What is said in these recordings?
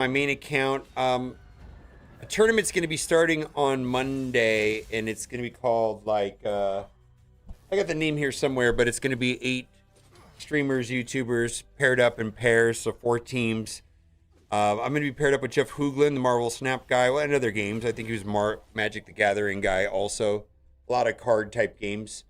my main account. A tournament's going to be starting on Monday, and it's going to be called I got the name here somewhere, but it's going to be 8 streamers, YouTubers paired up in pairs, so 4 teams. I'm going to be paired up with Jeff Hoogland, the Marvel Snap guy, and other games. I think he was Magic the Gathering guy also. A lot of card type games.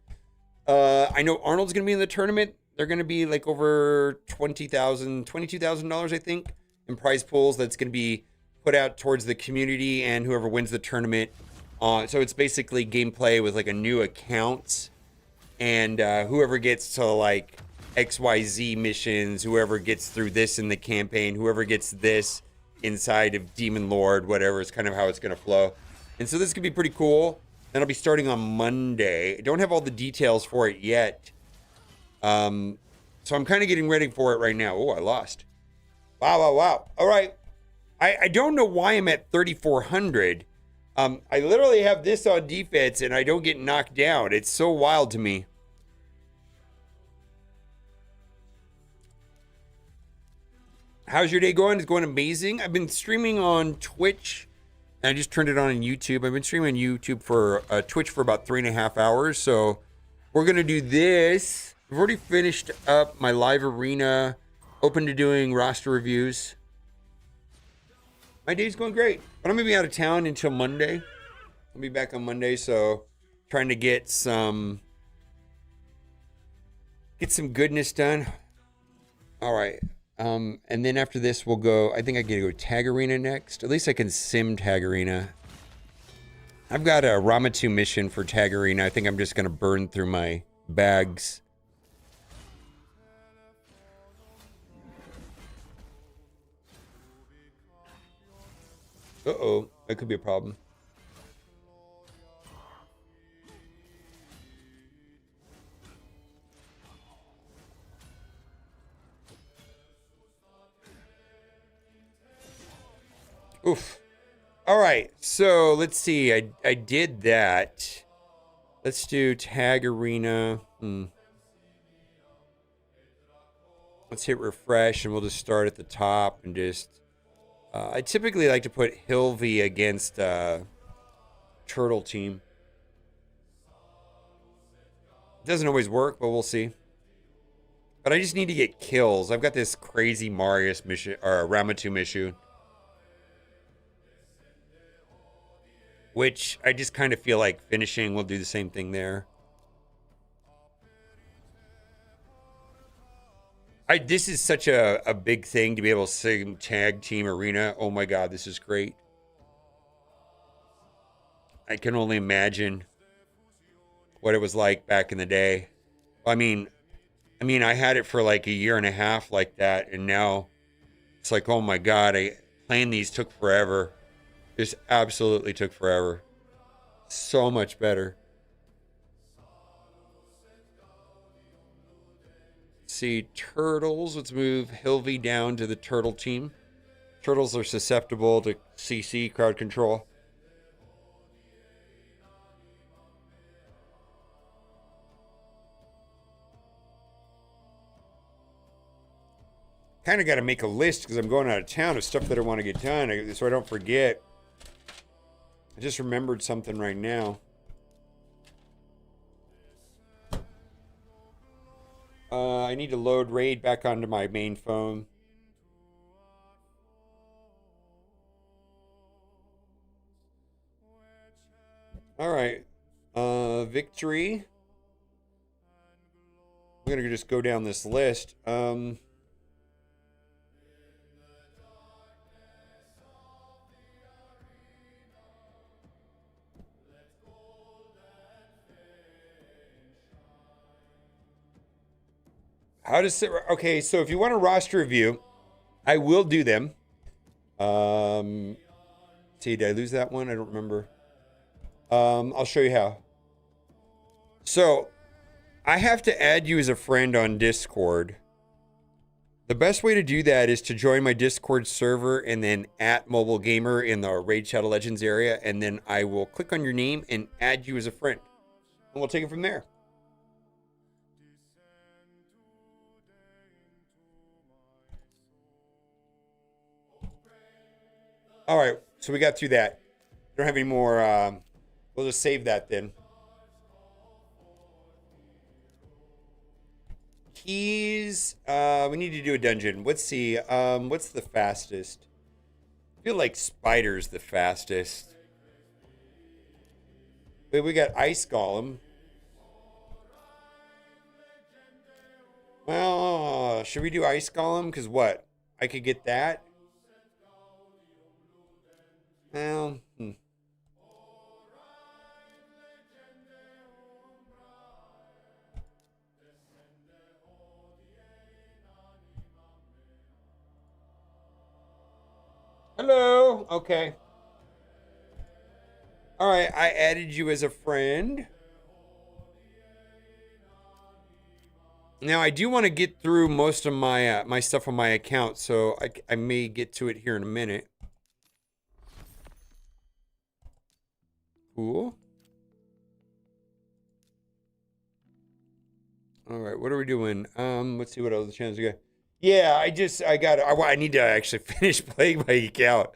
I know Arnold's going to be in the tournament. They're going to be like over $22,000, I think, in prize pools. That's going to be put out towards the community and whoever wins the tournament. So it's basically gameplay with like a new accounts, and whoever gets to like XYZ missions, whoever gets through this in the campaign, whoever gets this inside of Demon Lord, whatever is kind of how it's going to flow. And so this could be pretty cool. And I'll be starting on Monday. I don't have all the details for it yet. So I'm kind of getting ready for it right now. Oh, I lost. Wow. All right. I don't know why I'm at 3,400. I literally have this on defense and I don't get knocked down. It's so wild to me. How's your day going? It's going amazing. I've been streaming on Twitch, and I just turned it on YouTube. I've been streaming on YouTube for Twitch for about 3.5 hours. So we're going to do this. I've already finished up my live arena, open to doing roster reviews. My day's going great, but I'm going to be out of town until Monday. I'll be back on Monday, so trying to get some goodness done. All right. And then after this, we'll go, I think I get to go Tag Arena next. At least I can sim Tag Arena. I've got a Ramatu mission for Tag Arena. I think I'm just going to burn through my bags. Uh-oh, that could be a problem. Oof. All right, so let's see. I did that. Let's do Tag Arena. Let's hit refresh, and we'll just start at the top and just... I typically like to put Hilvy against Turtle Team. It doesn't always work, but we'll see. But I just need to get kills. I've got this crazy Marius mission, or Ramatu mission, which I just kind of feel like finishing. We'll do the same thing there. This is such a big thing to be able to sing Tag Team Arena. Oh my God, this is great. I can only imagine what it was like back in the day. I mean, I had it for like a year and a half like that, and now it's like, oh my God, playing these took forever. Just absolutely took forever. So much better. Let's see, turtles. Let's move Hilvy down to the turtle team. Turtles are susceptible to CC, crowd control. Kind of got to make a list because I'm going out of town of stuff that I want to get done so I don't forget. I just remembered something right now. I need to load Raid back onto my main phone. All right. Victory. I'm going to just go down this list. How does it... Okay, so if you want a roster review, I will do them. See, did I lose that one? I don't remember. I'll show you how. So, I have to add you as a friend on Discord. The best way to do that is to join my Discord server and then at Mobile Gamer in the Raid Shadow Legends area, and then I will click on your name and add you as a friend. And we'll take it from there. All right, so we got through that. Don't have any more. We'll just save that then. Keys. We need to do a dungeon. Let's see. What's the fastest? I feel like spider's the fastest. Wait, we got ice golem. Well, should we do ice golem? Because what? I could get that. Well, hello. Okay. All right. I added you as a friend. Now I do want to get through most of my my stuff on my account, so I may get to it here in a minute. Cool. All right, what are we doing? Let's see what other channels we got. Yeah, I need to actually finish playing my account.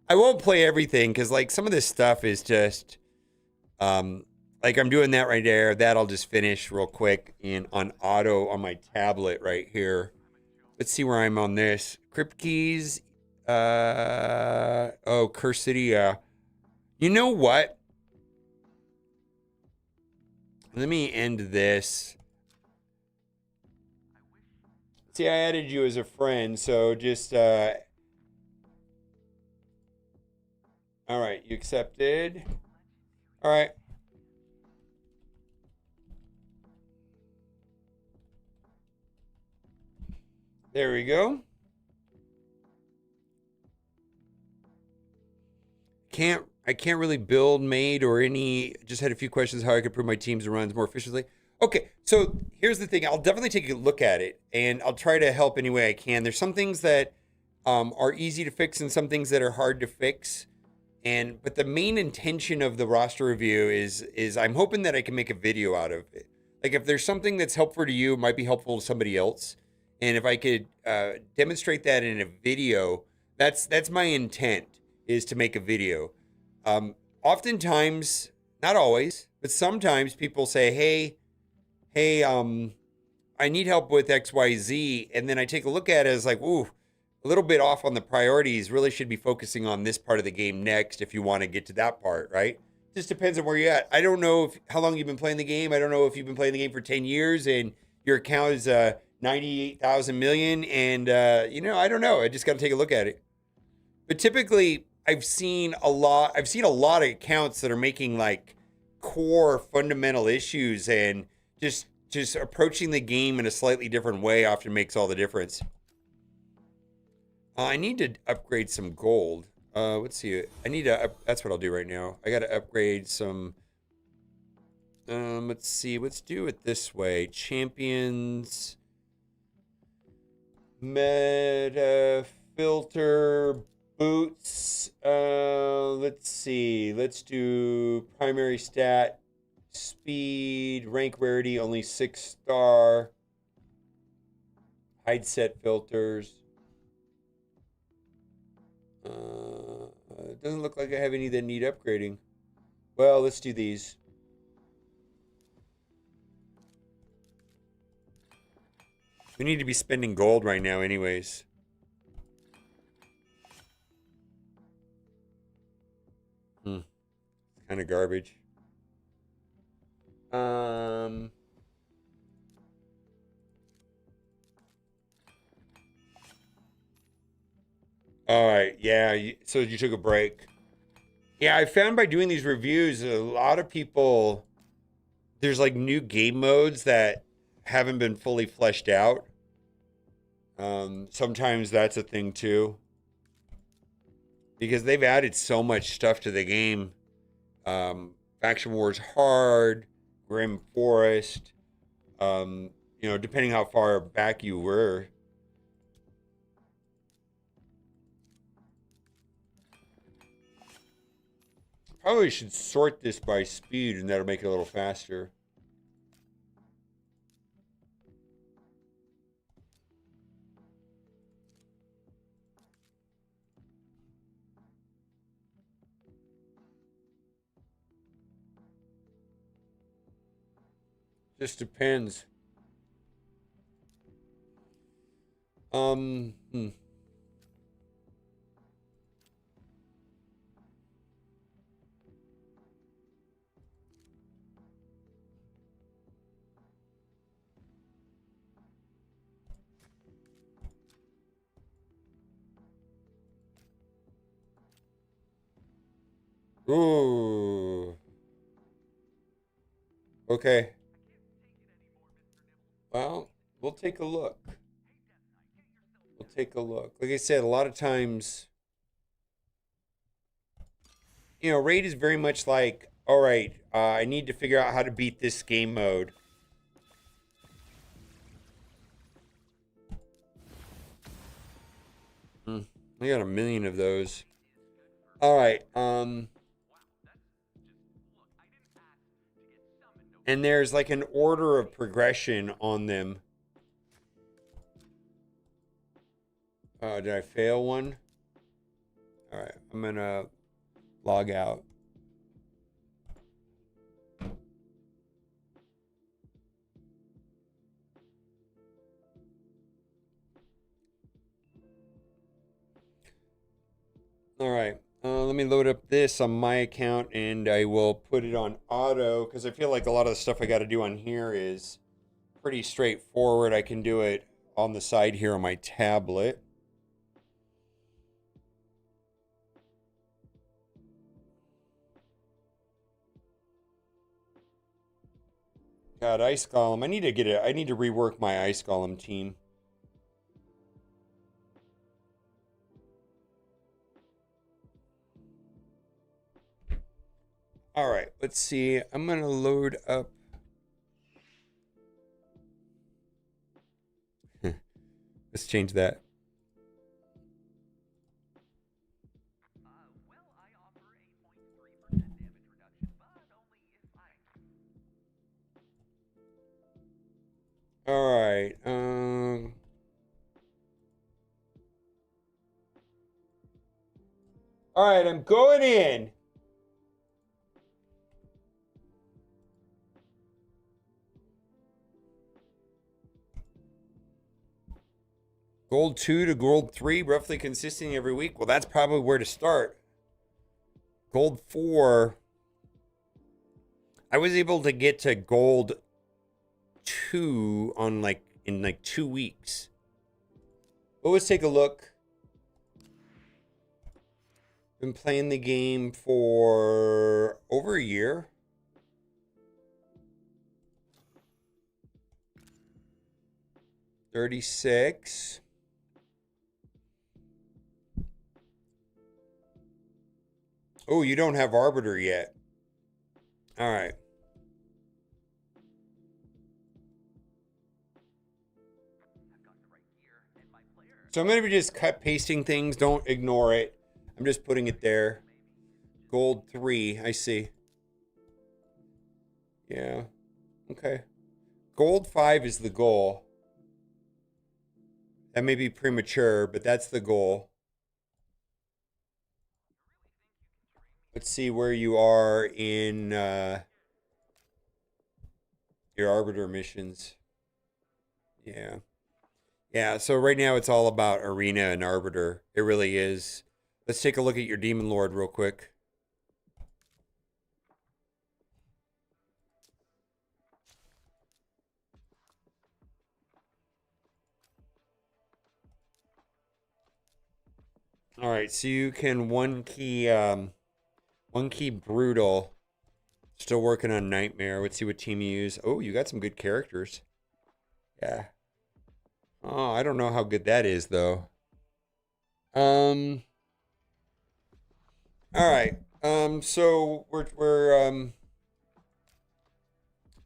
I won't play everything because like some of this stuff is just like I'm doing that right there. That I'll just finish real quick in on auto on my tablet right here. Let's see where I'm on this. Crypt keys. Oh, Curse City. You know what? Let me end this. See, I added you as a friend, so just all right, you accepted. All right. There we go. I can't really build, made, or any. Just had a few questions how I could improve my teams and runs more efficiently. Okay, so here's the thing. I'll definitely take a look at it, and I'll try to help any way I can. There's some things that are easy to fix, and some things that are hard to fix. But the main intention of the roster review is I'm hoping that I can make a video out of it. Like if there's something that's helpful to you, it might be helpful to somebody else, and if I could demonstrate that in a video, that's my intent is to make a video. Oftentimes, not always, but sometimes people say, hey, I need help with XYZ. And then I take a look at it as like, ooh, a little bit off on the priorities. Really should be focusing on this part of the game next if you want to get to that part, right? Just depends on where you're at. I don't know how long you've been playing the game. I don't know if you've been playing the game for 10 years and your account is 98,000 million. And, I don't know. I just got to take a look at it. But typically, I've seen a lot of accounts that are making like core fundamental issues, and just approaching the game in a slightly different way often makes all the difference. I need to upgrade some gold. Let's see. That's what I'll do right now. I got to upgrade some. Let's see. Let's do it this way. Champions. Meta filter boots. Let's see. Let's do primary stat, speed, rank rarity, only 6-star. Hide set filters. It doesn't look like I have any that need upgrading. Well, let's do these. We need to be spending gold right now anyways. Kind of garbage. All right, yeah, so you took a break. Yeah, I found by doing these reviews, a lot of people, there's like new game modes that haven't been fully fleshed out. Sometimes that's a thing too. Because they've added so much stuff to the game. Faction Wars Hard, Grim Forest, depending how far back you were. Probably should sort this by speed, and that'll make it a little faster. Just depends. Hmm. Ooh. Okay. Well, we'll take a look. We'll take a look. Like I said, a lot of times, raid is very much like, all right, I need to figure out how to beat this game mode. I got a million of those. All right. And there's like an order of progression on them. Did I fail one? All right, I'm gonna log out. All right, let me load up this on my account and I will put it on auto because I feel like a lot of the stuff I got to do on here is pretty straightforward. I can do it on the side here on my tablet. God, Ice Golem. I need to get it. I need to rework my Ice Golem team. All right, let's see. I'm gonna load up. Let's change that. All right. All right, I'm going in. Gold 2 to gold 3, roughly consistent every week. Well, that's probably where to start. Gold 4. I was able to get to gold 2 in 2 weeks. But let's take a look. Been playing the game for over a year. $36. Oh, you don't have Arbiter yet. All right. So I'm going to be just pasting things. Don't ignore it. I'm just putting it there. Gold 3. I see. Yeah. Okay. Gold 5 is the goal. That may be premature, but that's the goal. Let's see where you are in your Arbiter missions. Yeah. Yeah, so right now it's all about Arena and Arbiter. It really is. Let's take a look at your Demon Lord real quick. All right, so you can one key Brutal. Still working on Nightmare. Let's see what team you use. Oh, you got some good characters. Yeah. Oh, I don't know how good that is though. All right. So we're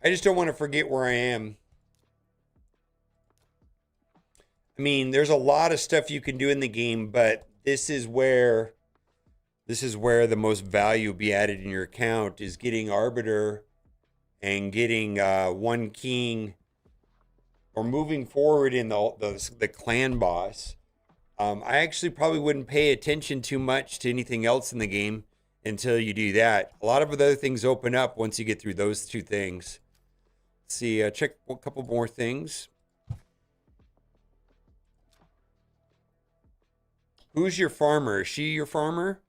I just don't want to forget where I am. I mean, there's a lot of stuff you can do in the game, but this is where the most value be added in your account is getting Arbiter and getting one king or moving forward in the clan boss. I actually probably wouldn't pay attention too much to anything else in the game until you do that. A lot of other things open up once you get through those two things. Let's see, check a couple more things. Who's your farmer? Is she your farmer?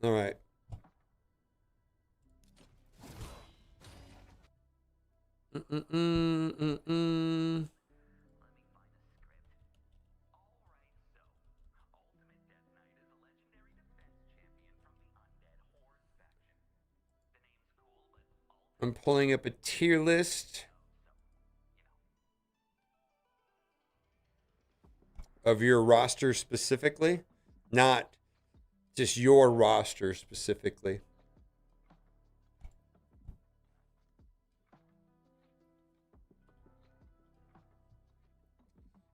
All right. Mm-mm-mm-mm-mm. I'm pulling up a tier list of your roster specifically, not just your roster specifically.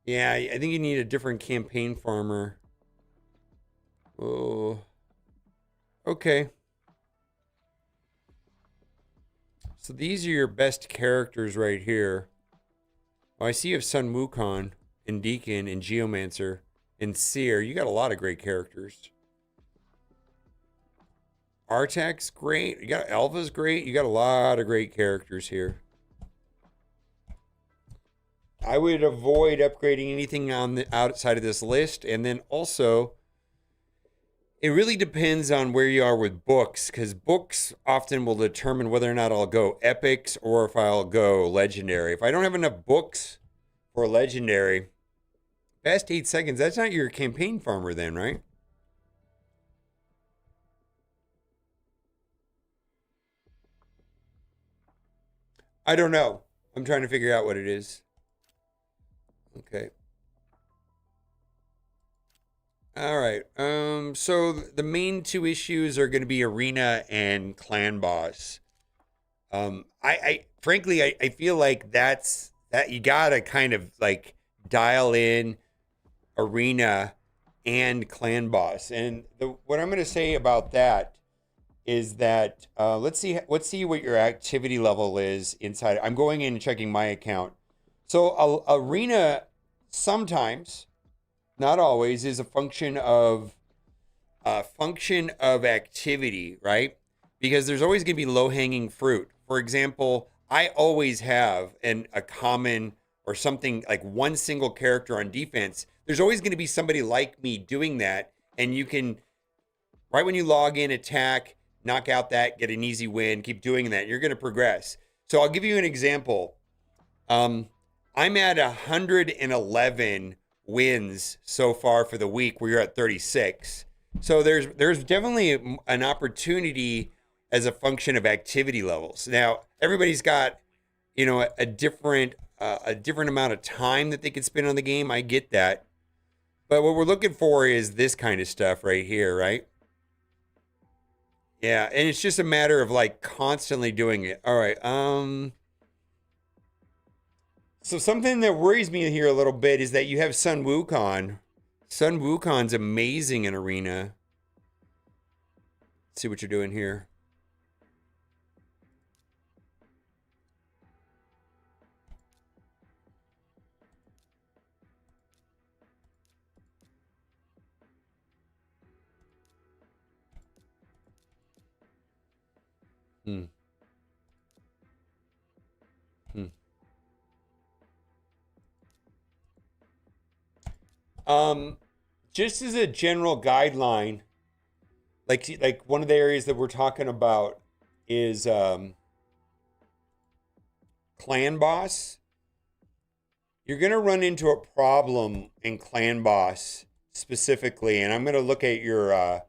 Yeah, I think you need a different campaign farmer. Oh, okay. So these are your best characters right here. Oh, I see you have Sun Wukong and Deacon and Geomancer and Seer. You got a lot of great characters. Artak's great. You got Elva's great. You got a lot of great characters here. I would avoid upgrading anything on the outside of this list, and then also it really depends on where you are with books, because books often will determine whether or not I'll go epics or if I'll go legendary. If I don't have enough books for legendary, best 8 seconds, that's not your campaign farmer then, right? I don't know. I'm trying to figure out what it is. Okay. All right. So the main two issues are going to be arena and clan boss. I frankly, I feel like that you gotta kind of like dial in arena and clan boss. And what I'm going to say about that is that let's see what your activity level is inside. I'm going in and checking my account. So arena sometimes, not always, is a function of activity, right? Because there's always going to be low hanging fruit. For example, I always have a common or something like one single character on defense. There's always going to be somebody like me doing that, and you can right when you log in, attack, knock out that, get an easy win, keep doing that. You're going to progress. So I'll give you an example. Um, I'm at 111 wins so far for the week, where you're at 36. So there's definitely an opportunity as a function of activity levels. Now everybody's got a different amount of time that they can spend on the game. I get that, but what we're looking for is this kind of stuff right here, right? Yeah, and it's just a matter of like constantly doing it. All right. So something that worries me here a little bit is that you have Sun Wukong. Sun Wukong's amazing in arena. Let's see what you're doing here. Hmm. Hmm. Um, just as a general guideline, like one of the areas that we're talking about is clan boss. You're gonna run into a problem in clan boss specifically, and I'm gonna look at your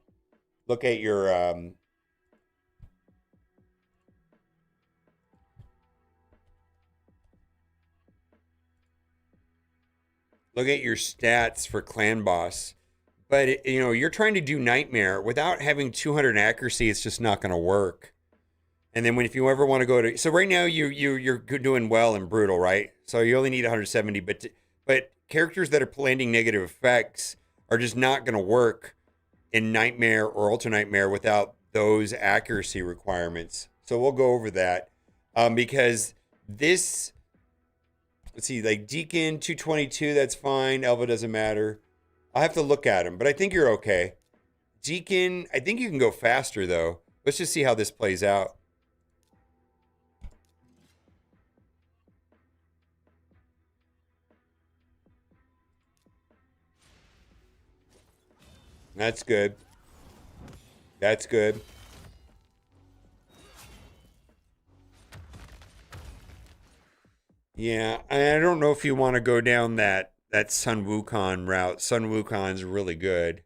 look at your stats for clan boss. But you're trying to do nightmare without having 200 accuracy. It's just not going to work. And then if you ever want to go to, so right now you're doing well in brutal, right? So you only need 170, but characters that are landing negative effects are just not going to work in nightmare or ultra nightmare without those accuracy requirements. So we'll go over that because this, let's see, like Deacon 222, that's fine. Elva doesn't matter. I'll have to look at him, but I think you're okay. Deacon, I think you can go faster though. Let's just see how this plays out. That's good. That's good. Yeah, I don't know if you want to go down that Sun Wukong route. Sun Wukong's really good.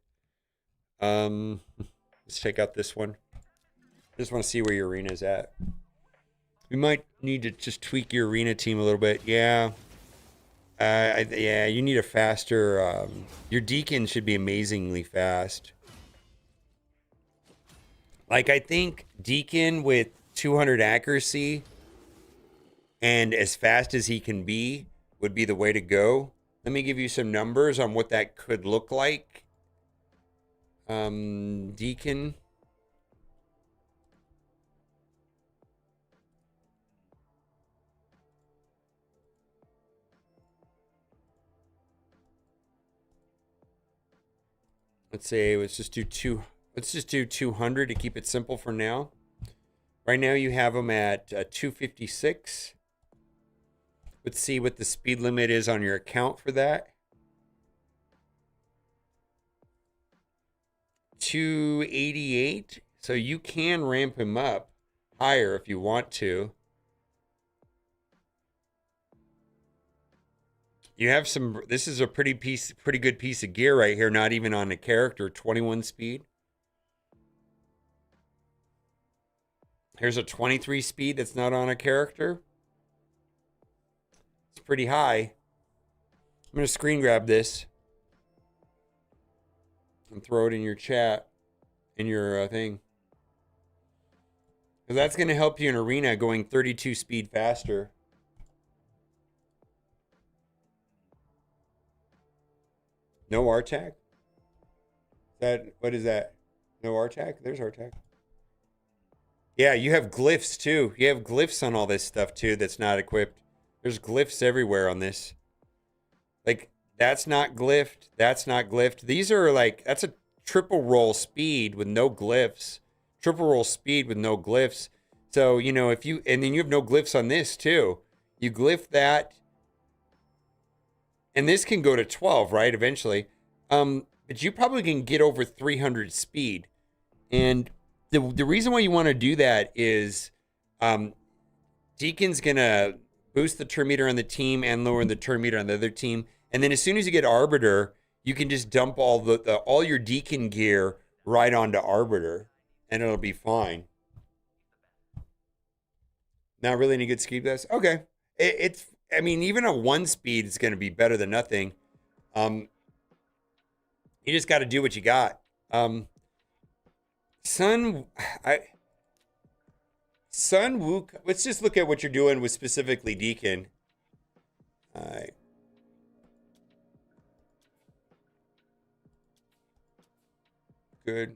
Let's check out this one. Just want to see where your arena's at. We might need to just tweak your arena team a little bit. Yeah. Yeah, you need a faster. Your Deacon should be amazingly fast. Like, I think Deacon with 200 accuracy and as fast as he can be would be the way to go. Let me give you some numbers on what that could look like. Deacon. Let's say let's just do 200 to keep it simple for now. Right now you have them at 256. Let's see what the speed limit is on your account for that. 288. So you can ramp him up higher if you want to. You have some, this is a pretty good piece of gear right here, not even on a character, 21 speed. Here's a 23 speed that's not on a character. It's pretty high. I'm going to screen grab this and throw it in your chat, in your thing. Because that's going to help you in arena going 32 speed faster. No RTAC? What is that? No RTAC? There's RTAC. Yeah, you have glyphs too. You have glyphs on all this stuff too that's not equipped. There's glyphs everywhere on this. Like, that's not glyphed. That's not glyphed. These are like, that's a triple roll speed with no glyphs. Triple roll speed with no glyphs. So, you know, if you, and then you have no glyphs on this too. You glyph that. And this can go to 12, right, eventually. But you probably can get over 300 speed. And the reason why you want to do that is Deacon's going to boost the turn meter on the team and lower the turn meter on the other team. And then as soon as you get Arbiter, you can just dump all your Deacon gear right onto Arbiter. And it'll be fine. Not really any good speed best? Okay. I mean, even a 1 speed is going to be better than nothing. You just got to do what you got. Sun Wuk. Let's just look at what you're doing with specifically Deacon. All right. Good.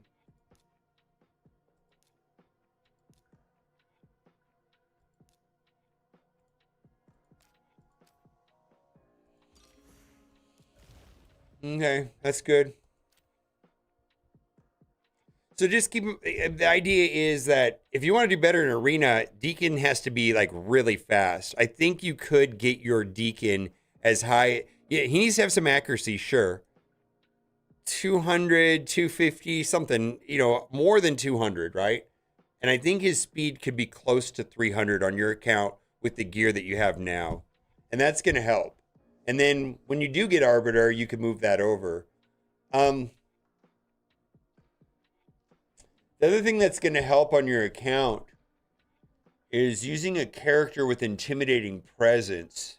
Okay, that's good. So just keep, the idea is that if you want to do better in arena, Deacon has to be like really fast. I think you could get your Deacon as high. Yeah, he needs to have some accuracy, sure. 200, 250, something, you know, more than 200, right? And I think his speed could be close to 300 on your account with the gear that you have now. And that's going to help. And then when you do get Arbiter, you can move that over. The other thing that's going to help on your account is using a character with intimidating presence.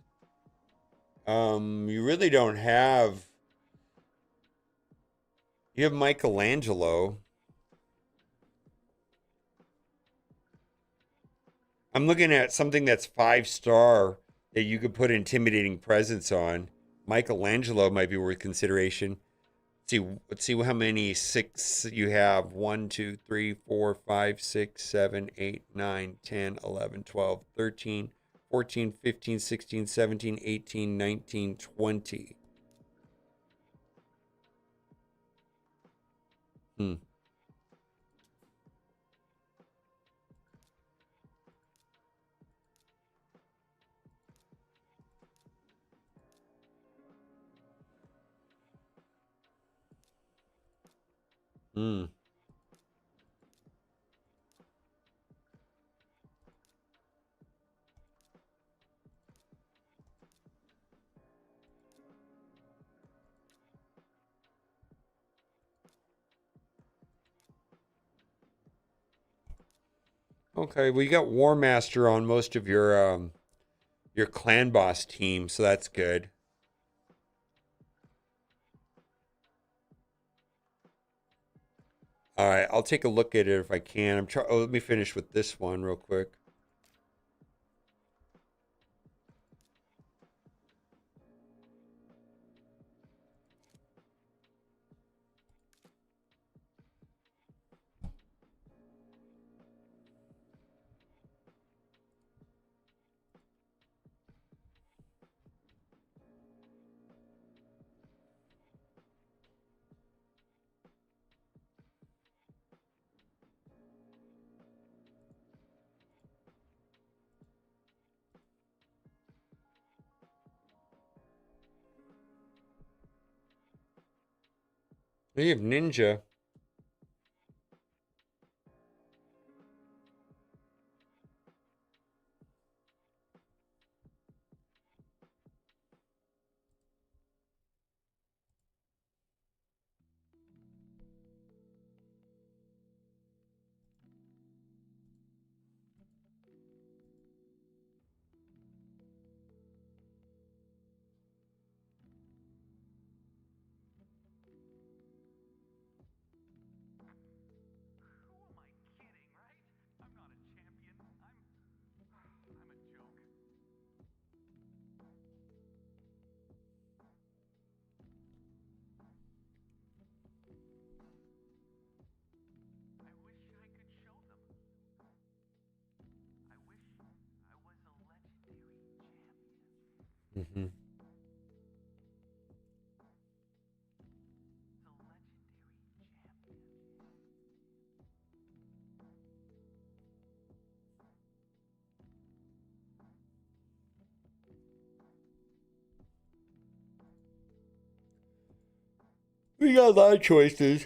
You really don't have... You have Michelangelo. I'm looking at something that's 5-star that you could put intimidating presence on. Michelangelo might be worth consideration. Let's see how many six you have. 1, 2, 3, 4, 5, 6, 7, 8, 9, 10, 11, 12, 13, 14, 15, 16, 17, 18, 19, 20. Hmm. Hmm. Okay, well you got War Master on most of your clan boss team, so that's good. All right, I'll take a look at it if I can. I'm trying. Oh, let me finish with this one real quick. You have Ninja. Hmm. We got a lot of choices.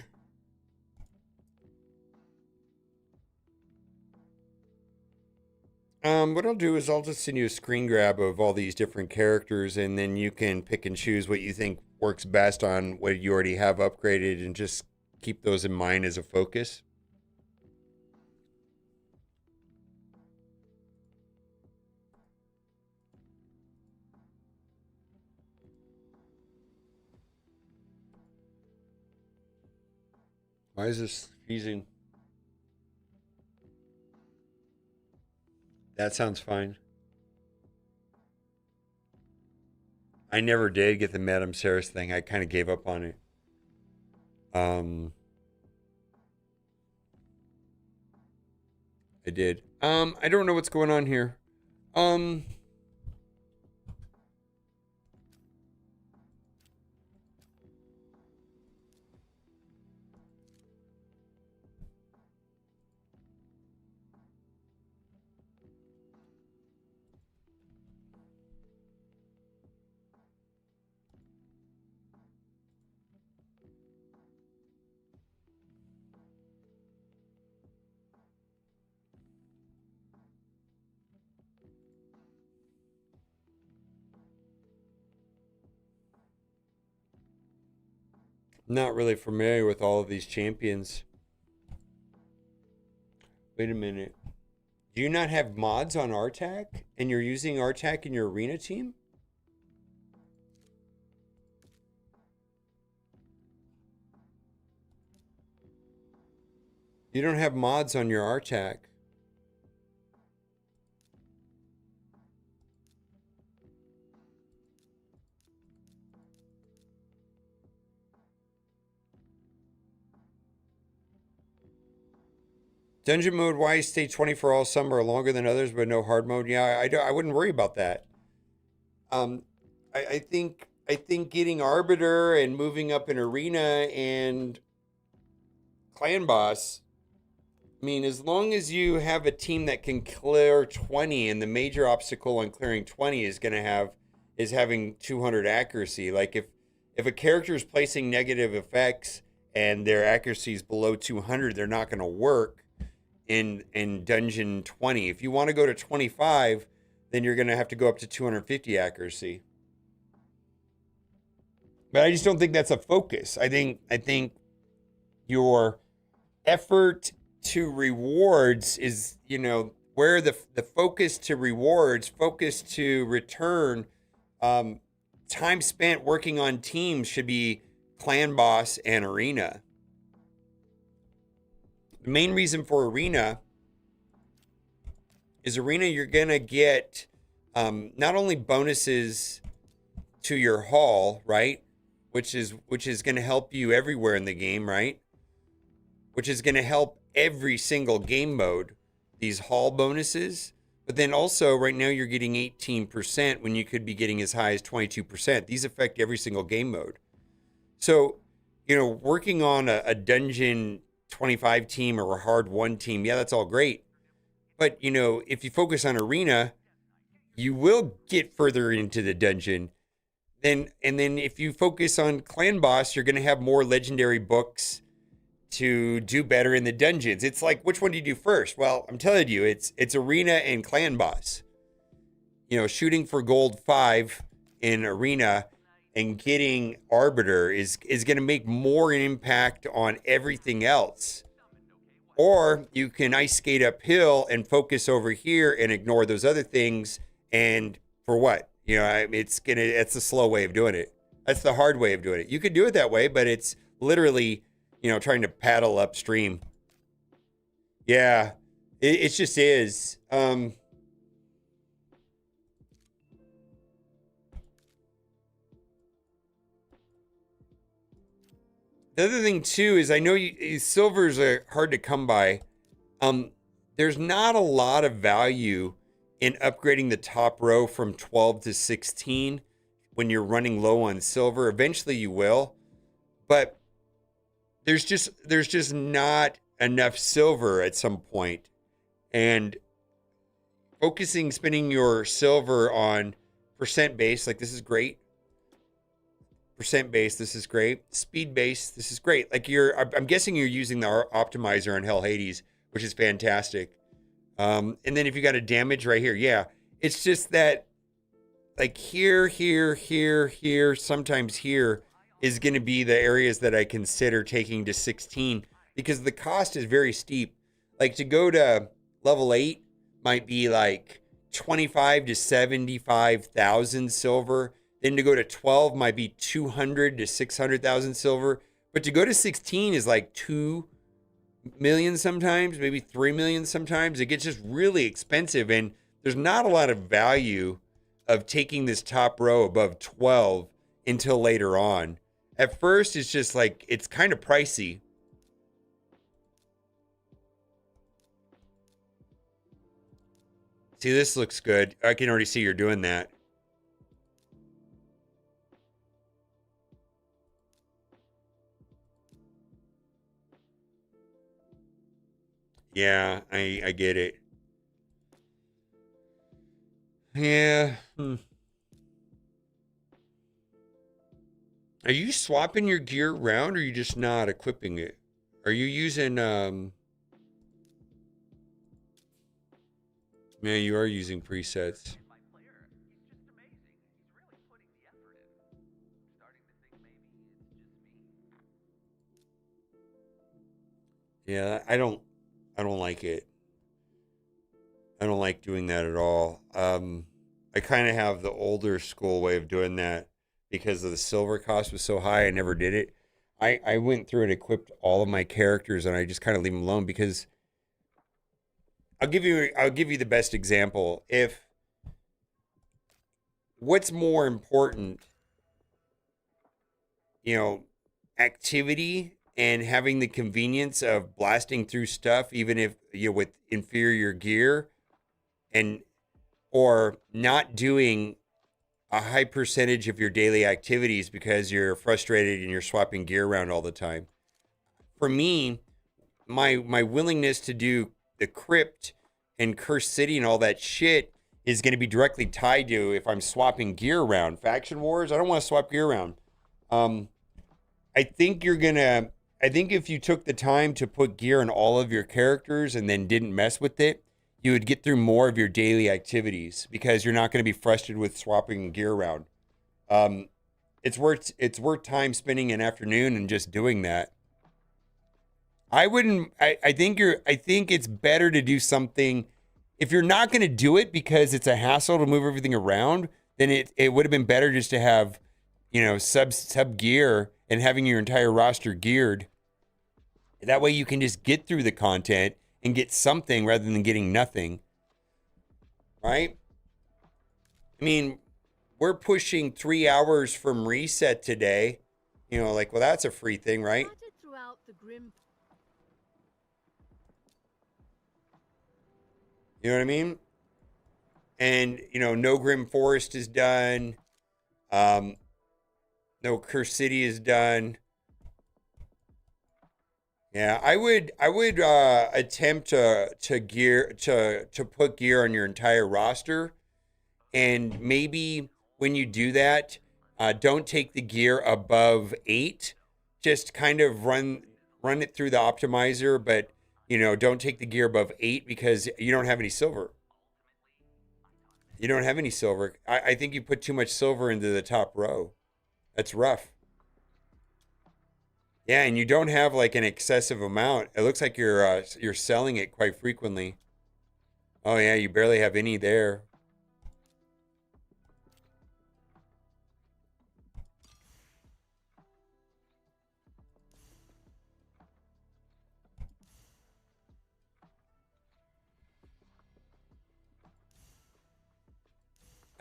What I'll do is I'll just send you a screen grab of all these different characters, and then you can pick and choose what you think works best on what you already have upgraded, and just keep those in mind as a focus. Why is this freezing? That sounds fine. I never did get the Madame Saris thing. I kind of gave up on it. Um, I did. I don't know what's going on here. Um, not really familiar with all of these champions. Wait a minute. Do you not have mods on RTAC, and you're using RTAC in your arena team? You don't have mods on your RTAC. Dungeon mode wise, stay 24 all summer, longer than others, but no hard mode. Yeah, I wouldn't worry about that. Um, I think getting Arbiter and moving up an arena and clan boss. I mean, as long as you have a team that can clear 20, and the major obstacle on clearing 20 is having 200 accuracy. Like if a character is placing negative effects and their accuracy is below 200, they're not going to work in dungeon 20. If you want to go to 25, then you're going to have to go up to 250 accuracy. But I just don't think that's a focus. I think your effort to rewards is, where the focus to rewards, focus to return, time spent working on teams should be clan boss and arena. The main reason for arena is you're gonna get not only bonuses to your haul, right, which is going to help you everywhere in the game, right, which is going to help every single game mode, these haul bonuses. But then also right now you're getting 18% when you could be getting as high as 22%. These affect every single game mode. So, working on a dungeon 25 team or a hard 1 team, yeah, that's all great. But, if you focus on arena, you will get further into the dungeon. And then if you focus on clan boss, you're going to have more legendary books to do better in the dungeons. It's like, which one do you do first? Well, I'm telling you, it's arena and clan boss. Shooting for gold 5 in arena and getting arbiter is going to make more an impact on everything else. Or you can ice skate uphill and focus over here and ignore those other things. And for what? It's a slow way of doing it. That's the hard way of doing it. You could do it that way, but it's literally, trying to paddle upstream. Yeah, it just is. The other thing too is, I know silvers are hard to come by. There's not a lot of value in upgrading the top row from 12 to 16 when you're running low on silver. Eventually you will, but there's just not enough silver at some point. And spending your silver on percent base, like this is great. Percent base, this is great. Speed base, this is great. Like I'm guessing you're using the optimizer on Hell Hades, which is fantastic. And then if you got a damage right here, yeah, it's just that like here, sometimes here is going to be the areas that I consider taking to 16 because the cost is very steep. Like to go to level 8 might be like 25 to 75,000 silver. Then to go to 12 might be 200 to 600,000 silver. But to go to 16 is like 2 million sometimes, maybe 3 million sometimes. It gets just really expensive, and there's not a lot of value of taking this top row above 12 until later on. At first, it's just like, it's kind of pricey. See, this looks good. I can already see you're doing that. Yeah, I get it. Yeah. Are you swapping your gear around, or are you just not equipping it? Are you using man, you are using presets. Yeah, I don't like it. I don't like doing that at all. I kind of have the older school way of doing that because of the silver cost was so high. I never did it. I went through and equipped all of my characters, and I just kind of leave them alone because I'll give you the best example. If what's more important, activity and having the convenience of blasting through stuff, even if you with inferior gear, and or not doing a high percentage of your daily activities because you're frustrated and you're swapping gear around all the time. For me, my willingness to do the crypt and cursed city and all that shit is going to be directly tied to if I'm swapping gear around. Faction wars, I don't want to swap gear around. Um, I think you're gonna. I think if you took the time to put gear on all of your characters and then didn't mess with it, you would get through more of your daily activities because you're not going to be frustrated with swapping gear around. Um, it's worth time spending an afternoon and just doing that. I wouldn't. I think you're. I think it's better to do something. If you're not going to do it because it's a hassle to move everything around, then it would have been better just to have, sub gear and having your entire roster geared. That way you can just get through the content and get something rather than getting nothing. Right? I mean, we're pushing 3 hours from reset today. Well, that's a free thing, right? You know what I mean? And no Grim Forest is done. Um, no Curse City is done. Yeah, I would attempt to put gear on your entire roster, and maybe when you do that, don't take the gear above 8. Just kind of run it through the optimizer, but don't take the gear above 8 because you don't have any silver. You don't have any silver. I think you put too much silver into the top row. That's rough. Yeah, and you don't have like an excessive amount. It looks like you're selling it quite frequently. Oh yeah, you barely have any there.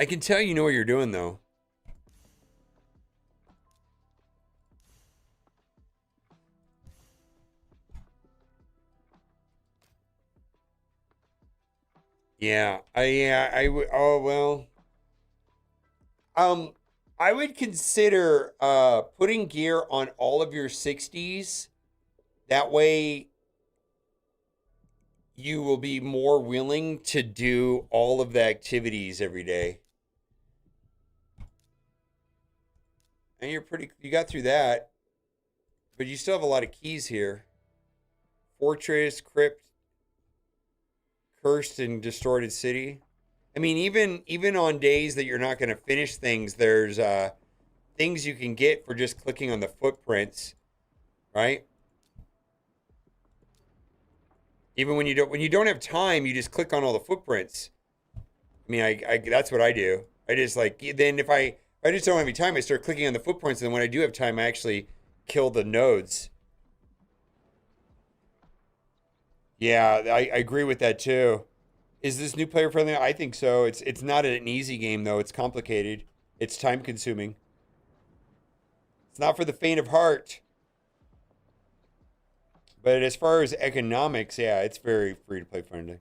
I can tell you know what you're doing though. Yeah, I would. Oh well. Um, I would consider putting gear on all of your 60s. That way, you will be more willing to do all of the activities every day. And you got through that, but you still have a lot of keys here. Fortress, Crypt, Cursed, and Distorted City. I mean, even on days that you're not going to finish things, there's things you can get for just clicking on the footprints, right? Even when you don't have time, you just click on all the footprints. I mean, I that's what I do. I just like then if I just don't have any time, I start clicking on the footprints, and then when I do have time, I actually kill the nodes. Yeah, I agree with that too. Is this new player friendly? I think so. It's not an easy game though. It's complicated. It's time consuming. It's not for the faint of heart. But as far as economics, yeah, it's very free to play friendly.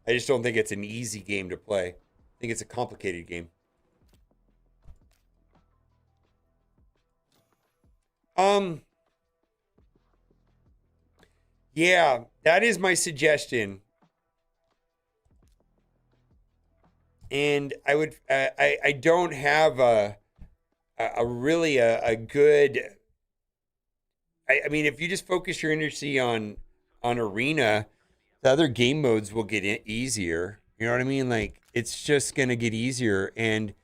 I just don't think it's an easy game to play. I think it's a complicated game. Um, yeah, that is my suggestion. And I don't have a really a good. I mean, if you just focus your energy on arena, the other game modes will get easier. You know what I mean? Like it's just gonna get easier, and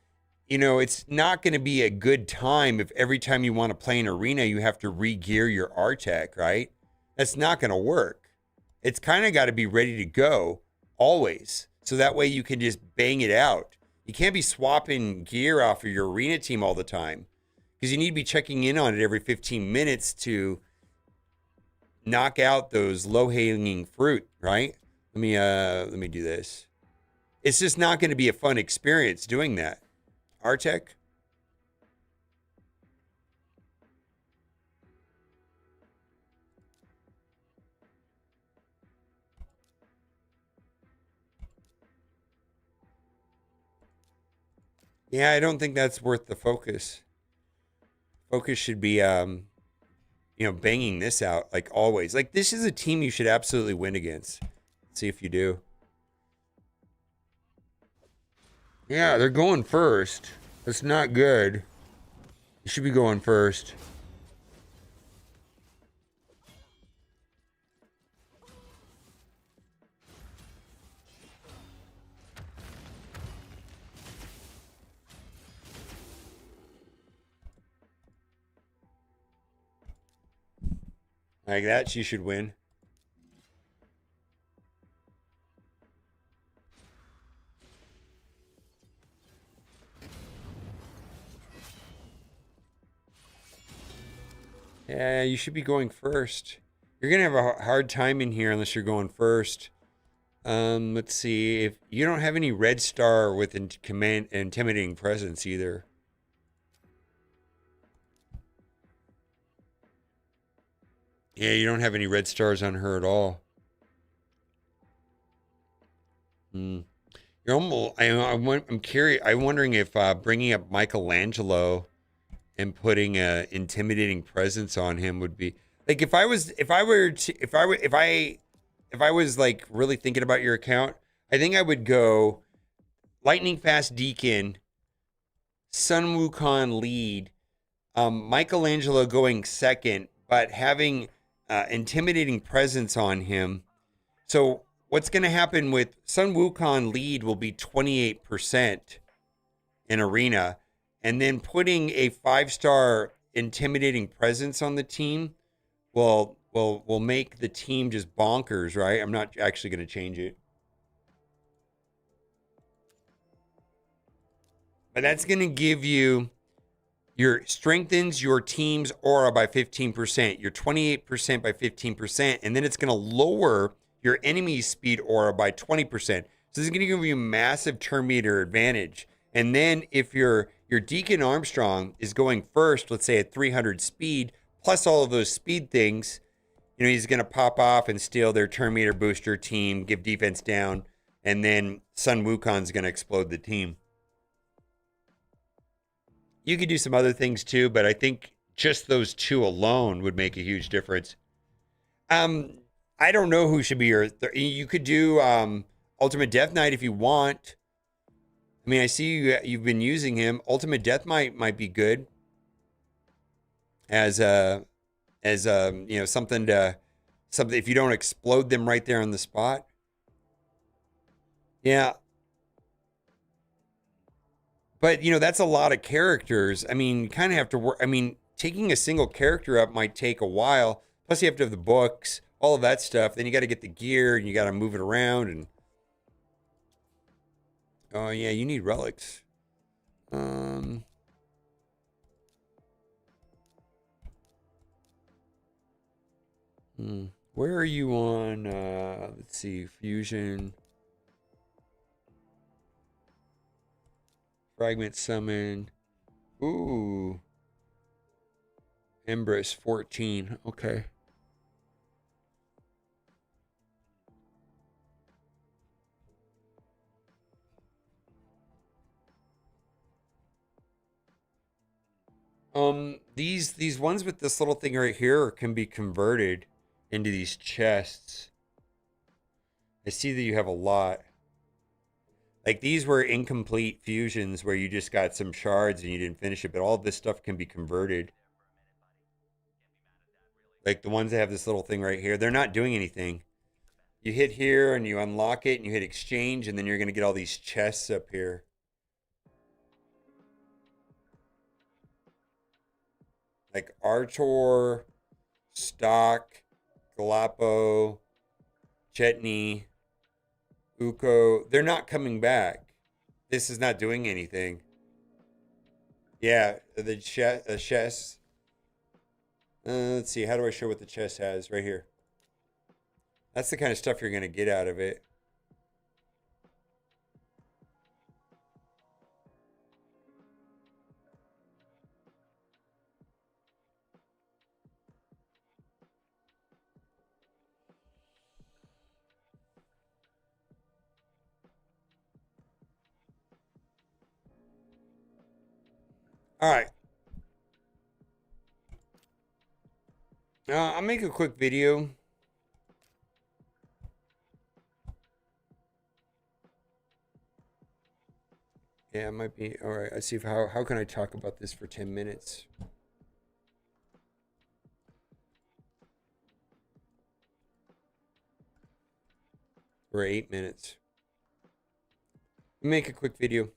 it's not gonna be a good time if every time you want to play an arena, you have to re-gear your RTech, right? That's not gonna work. It's kind of got to be ready to go always, so that way you can just bang it out. You can't be swapping gear off of your arena team all the time because you need to be checking in on it every 15 minutes to knock out those low hanging fruit, right? Let me do this. It's just not going to be a fun experience doing that. Artec? Yeah, I don't think that's worth the focus. Focus should be, banging this out like always. Like this is a team you should absolutely win against. Let's see if you do. Yeah, they're going first. That's not good. You should be going first. Like that, you should win. Yeah, you should be going first. You're gonna have a hard time in here unless you're going first. Let's see if you don't have any red star with command intimidating presence either. Yeah, you don't have any red stars on her at all. Hmm. You're almost. I'm curious. I'm wondering if bringing up Michelangelo and putting a intimidating presence on him would be like if I was like really thinking about your account. I think I would go lightning fast Deacon, Sun Wukong lead, Michelangelo going second, but having intimidating presence on him. So what's going to happen with Sun Wukong lead will be 28% in arena, and then putting a 5-star intimidating presence on the team will make the team just bonkers, right? I'm not actually going to change it. But that's going to give you your strengthens your team's aura by 15%, your 28% by 15%, and then it's going to lower your enemy's speed aura by 20%. So this is going to give you a massive turn meter advantage. And then if your Deacon Armstrong is going first, let's say at 300 speed, plus all of those speed things, he's going to pop off and steal their turn meter booster team, give defense down, and then Sun Wukong's going to explode the team. You could do some other things too, but I think just those two alone would make a huge difference. Um, I don't know who should be your. You could do Ultimate Death Knight if you want. I mean, I see you've been using him. Ultimate Death might be good as something if you don't explode them right there on the spot. Yeah, but that's a lot of characters. I mean, you kind of have to work. I mean, taking a single character up might take a while. Plus, you have to have the books, all of that stuff. Then you got to get the gear and you got to move it around. And oh yeah, you need relics. Um, where are you on? Let's see, fusion, fragment summon. Ooh, Embrace 14. Okay. These ones with this little thing right here can be converted into these chests. I see that you have a lot. Like these were incomplete fusions where you just got some shards and you didn't finish it, but all of this stuff can be converted. Like the ones that have this little thing right here, they're not doing anything. You hit here and you unlock it and you hit exchange, and then you're gonna get all these chests up here. Like Artor, Stock, Galapo, Chetney, Uko. They're not coming back. This is not doing anything. Yeah, the chest. Let's see. How do I show what the chest has? Right here. That's the kind of stuff you're going to get out of it. All right. I'll make a quick video. Yeah, it might be. All right, let's see if how can I talk about this for 10 minutes? Or 8 minutes. Make a quick video.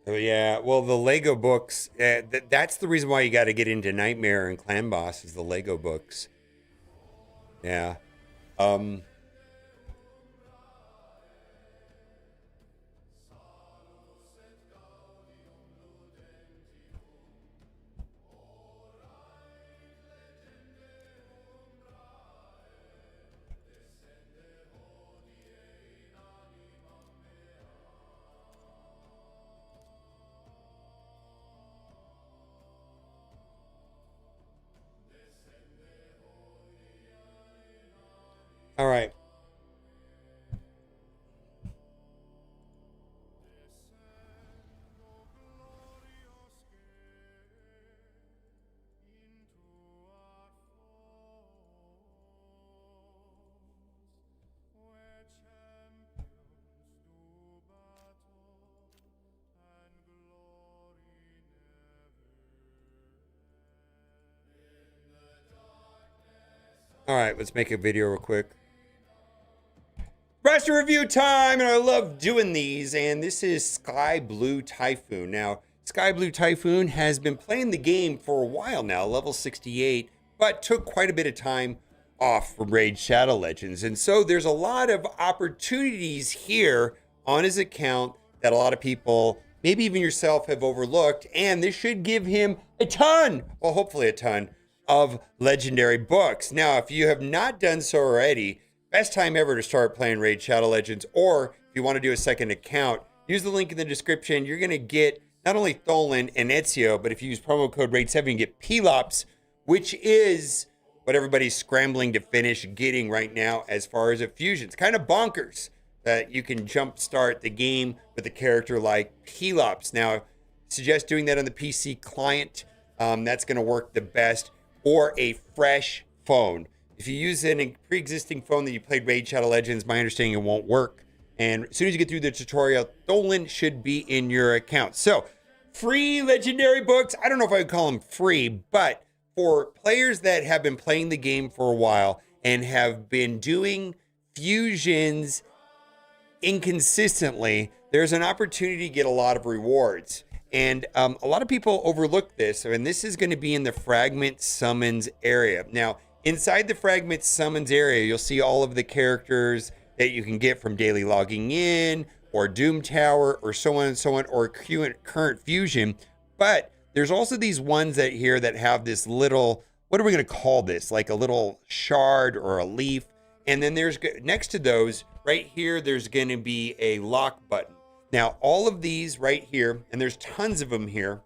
Oh yeah, well the Lego books. That's the reason why you got to get into Nightmare and Clan Boss is the Lego books. Yeah. Um. All right. All right. Let's make a video real quick. Roster review time, and I love doing these. And this is Sky Blue Typhoon. Now, Sky Blue Typhoon has been playing the game for a while now, level 68, but took quite a bit of time off from Raid Shadow Legends. And so there's a lot of opportunities here on his account that a lot of people, maybe even yourself, have overlooked. And this should give him a ton, well, hopefully a ton, of legendary books. Now, if you have not done so already, best time ever to start playing Raid Shadow Legends, or if you want to do a second account, use the link in the description. You're going to get not only Tholen and Ezio, but if you use promo code RAID7, you can get Pelops, which is what everybody's scrambling to finish getting right now as far as a fusion. It's kind of bonkers that you can jumpstart the game with a character like Pelops. Now, suggest doing that on the PC client. That's going to work the best, or a fresh phone. If you use a pre-existing phone that you played Raid Shadow Legends, my understanding it won't work. And as soon as you get through the tutorial, Tholen should be in your account. So, free legendary books. I don't know if I would call them free, but for players that have been playing the game for a while and have been doing fusions inconsistently, there's an opportunity to get a lot of rewards. And a lot of people overlook this, and this is going to be in the Fragment Summons area. Now, inside the Fragment Summons area, you'll see all of the characters that you can get from daily logging in, or Doom Tower, or so on and so on, or current fusion. But there's also these ones that here that have this little, what are we going to call this? Like a little shard or a leaf. And then there's, next to those, right here, there's going to be a lock button. Now, all of these right here, and there's tons of them here,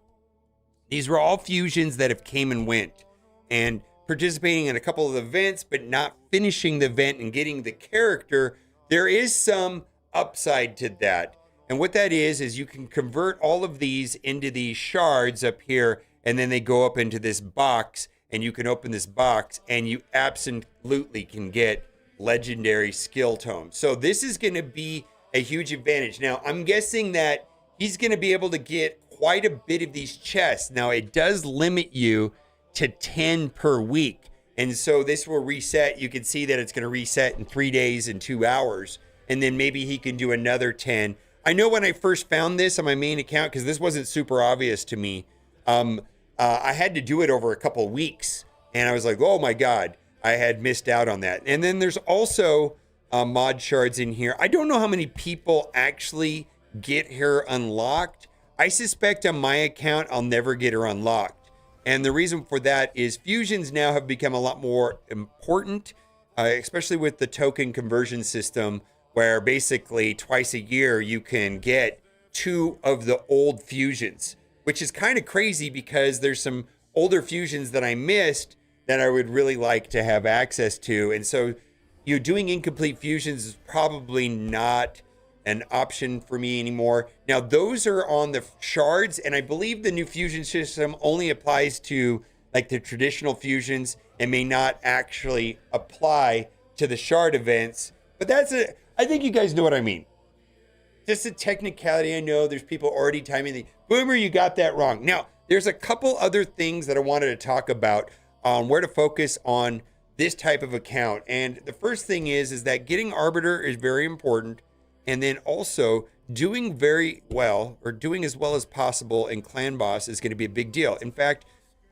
these were all fusions that have came and went. And participating in a couple of events, but not finishing the event and getting the character, there is some upside to that. And what that is you can convert all of these into these shards up here, and then they go up into this box, and you can open this box, and you absolutely can get legendary skill tomes. So this is going to be a huge advantage. Now, I'm guessing that he's going to be able to get quite a bit of these chests. Now, it does limit you to 10 per week. And so this will reset. You can see that it's going to reset in 3 days and 2 hours. And then maybe he can do another 10. I know when I first found this on my main account, because this wasn't super obvious to me, I had to do it over a couple of weeks. And I was like, oh my God, I had missed out on that. And then there's also mod shards in here. I don't know how many people actually get her unlocked. I suspect on my account, I'll never get her unlocked. And the reason for that is fusions now have become a lot more important, especially with the token conversion system, where basically twice a year you can get 2 of the old fusions, which is kind of crazy because there's some older fusions that I missed that I would really like to have access to. And so doing incomplete fusions is probably not an option for me anymore. Now, those are on the shards, and I believe the new fusion system only applies to like the traditional fusions and may not actually apply to the shard events. But I think you guys know what I mean. Just a technicality. I know there's people already timing the Boomer, you got that wrong. Now, there's a couple other things that I wanted to talk about on where to focus on this type of account. And the first thing is that getting Arbiter is very important. And then also doing very well, or doing as well as possible in Clan Boss, is going to be a big deal. In fact,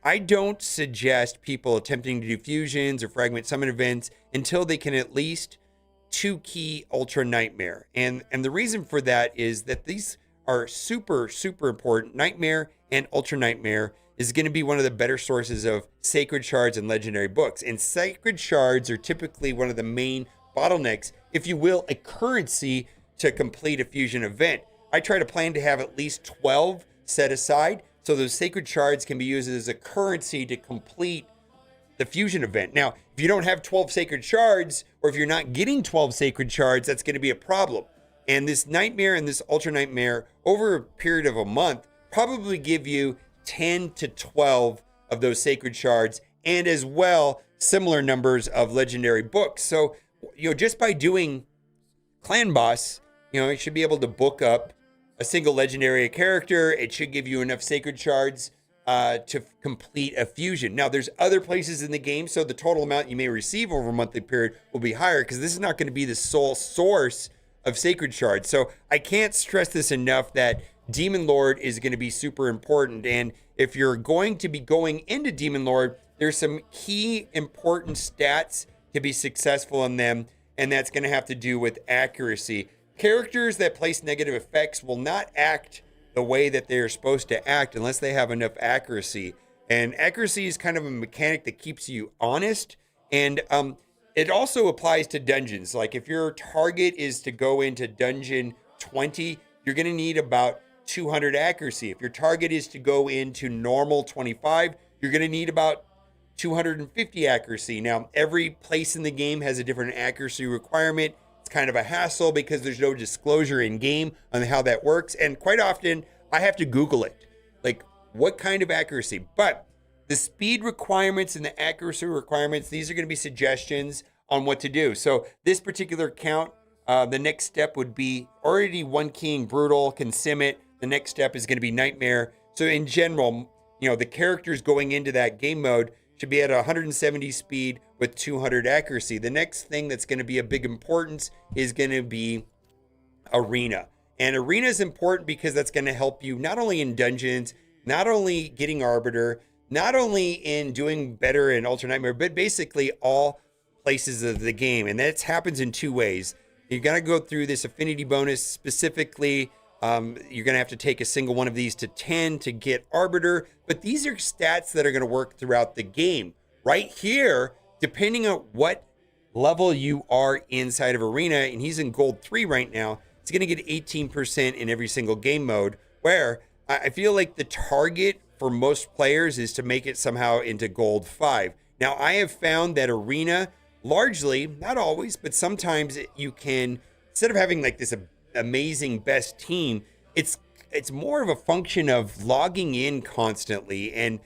I don't suggest people attempting to do fusions or fragment summon events until they can at least 2 key Ultra Nightmare. And the reason for that is that these are super, super important. Nightmare and Ultra Nightmare is going to be one of the better sources of sacred shards and legendary books. And sacred shards are typically one of the main bottlenecks, if you will, a currency to complete a fusion event. I try to plan to have at least 12 set aside, so those sacred shards can be used as a currency to complete the fusion event. Now, if you don't have 12 sacred shards, or if you're not getting 12 sacred shards, that's going to be a problem. And this Nightmare and this Ultra Nightmare, over a period of a month, probably give you 10 to 12 of those sacred shards, and as well, similar numbers of legendary books. So, just by doing Clan Boss, you should be able to book up a single legendary character. It should give you enough sacred shards to complete a fusion. Now, there's other places in the game, so the total amount you may receive over a monthly period will be higher, because this is not going to be the sole source of sacred shards. So I can't stress this enough that Demon Lord is going to be super important. And if you're going to be going into Demon Lord, there's some key important stats to be successful in them, and that's going to have to do with accuracy. Characters that place negative effects will not act the way that they're supposed to act unless they have enough accuracy. And accuracy is kind of a mechanic that keeps you honest. And it also applies to dungeons. Like if your target is to go into dungeon 20, you're going to need about 200 accuracy. If your target is to go into normal 25, you're going to need about 250 accuracy. Now, every place in the game has a different accuracy requirement. It's kind of a hassle because there's no disclosure in game on how that works. And quite often I have to Google it, like what kind of accuracy. But the speed requirements and the accuracy requirements, these are going to be suggestions on what to do. So this particular account, the next step would be already one keying Brutal, can sim it. The next step is going to be Nightmare. So in general, the characters going into that game mode should be at 170 speed with 200 accuracy. The next thing that's going to be a big importance is going to be Arena. And Arena is important because that's going to help you not only in dungeons, not only getting Arbiter, not only in doing better in Ultra Nightmare, but basically all places of the game. And that happens in 2 ways. You're going to go through this affinity bonus specifically. You're going to have to take a single one of these to 10 to get Arbiter. But these are stats that are going to work throughout the game. Right here, depending on what level you are inside of Arena, and he's in Gold 3 right now, it's going to get 18% in every single game mode, where I feel like the target for most players is to make it somehow into Gold 5. Now, I have found that arena, largely, not always, but sometimes you can, instead of having like this amazing best team, it's more of a function of logging in constantly and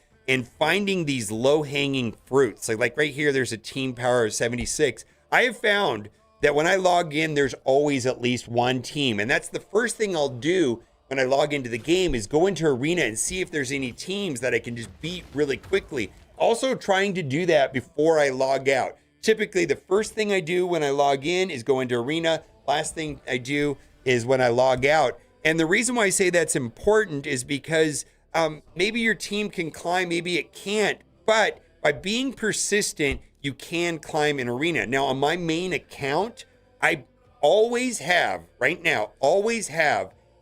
finding these low-hanging fruits. Like right here, there's a team power of 76. I have found that when I log in, there's always at least one team. And that's the first thing I'll do when I log into the game is go into arena and see if there's any teams that I can just beat really quickly. Also trying to do that before I log out. Typically, the first thing I do when I log in is go into arena. Last thing I do is when I log out. And the reason why I say that's important is because maybe your team can climb, maybe it can't. But by being persistent, you can climb an arena. Now, on my main account, I always have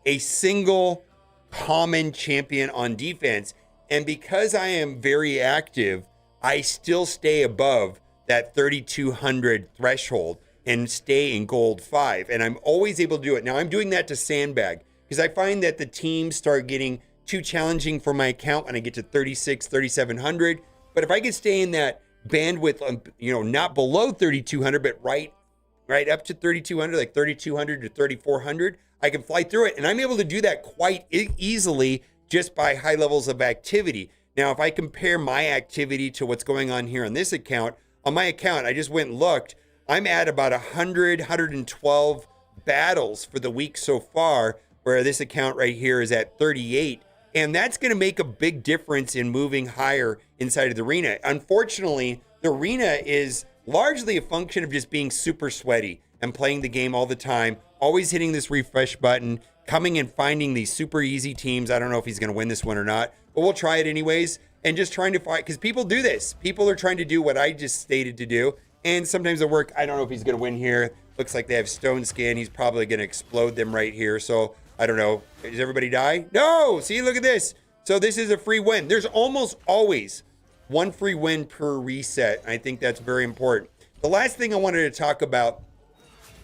a single common champion on defense. And because I am very active, I still stay above that 3,200 threshold and stay in gold 5. And I'm always able to do it. Now, I'm doing that to sandbag because I find that the teams start getting too challenging for my account when I get to 36, 3,700. But if I could stay in that bandwidth, not below 3,200, but right up to 3,200, like 3,200 to 3,400, I can fly through it. And I'm able to do that quite easily just by high levels of activity. Now, if I compare my activity to what's going on here on this account, on my account, I just went and looked. I'm at about 112 battles for the week so far, where this account right here is at 38. And that's going to make a big difference in moving higher inside of the arena. Unfortunately, the arena is largely a function of just being super sweaty and playing the game all the time, always hitting this refresh button, coming and finding these super easy teams. I don't know if he's going to win this one or not, but we'll try it anyways. And just trying to fight, because people do this. People are trying to do what I just stated to do. And sometimes it'll work. I don't know if he's going to win here. Looks like they have stone skin. He's probably going to explode them right here. So I don't know. Does everybody die? No! See, look at this. So this is a free win. There's almost always one free win per reset. I think that's very important. The last thing I wanted to talk about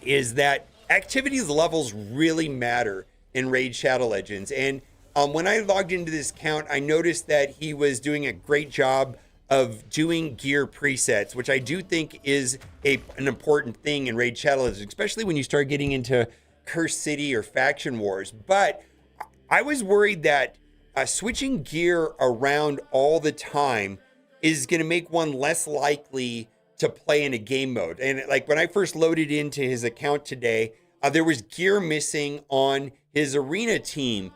is that activities levels really matter in Raid Shadow Legends. And when I logged into this account, I noticed that he was doing a great job of doing gear presets, which I do think is an important thing in Raid Shadow Legends, especially when you start getting into Curse City or Faction Wars. But I was worried that switching gear around all the time is going to make one less likely to play in a game mode. And like when I first loaded into his account today, there was gear missing on his arena team.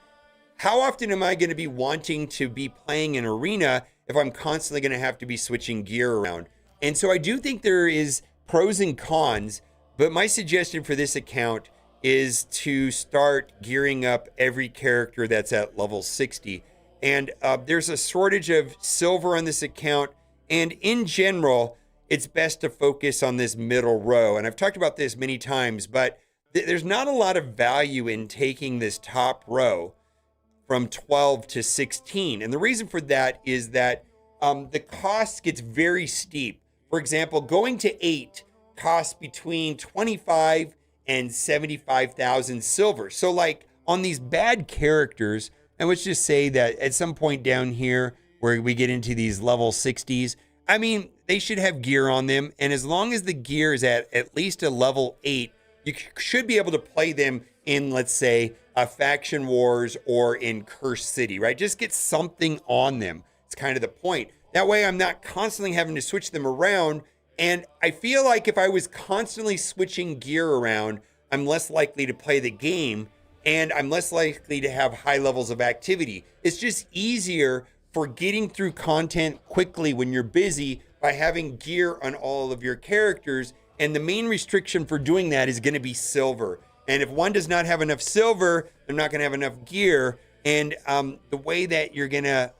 How often am I going to be wanting to be playing an arena if I'm constantly going to have to be switching gear around? And so I do think there is pros and cons, but my suggestion for this account is to start gearing up every character that's at level 60. And there's a shortage of silver on this account. And in general, it's best to focus on this middle row. And I've talked about this many times, but there's not a lot of value in taking this top row from 12 to 16. And the reason for that is that the cost gets very steep. For example, going to 8 costs between 25 and 75,000 silver. So like on these bad characters, and let's just say that at some point down here where we get into these level 60s, I mean, they should have gear on them. And as long as the gear is at least a level 8, you should be able to play them in, let's say, a Faction Wars or in Curse City, right? Just get something on them. It's kind of the point. That way I'm not constantly having to switch them around. And I feel like if I was constantly switching gear around, I'm less likely to play the game and I'm less likely to have high levels of activity. It's just easier for getting through content quickly when you're busy by having gear on all of your characters. And the main restriction for doing that is going to be silver. And if one does not have enough silver, they're not going to have enough gear. And the way that you're going to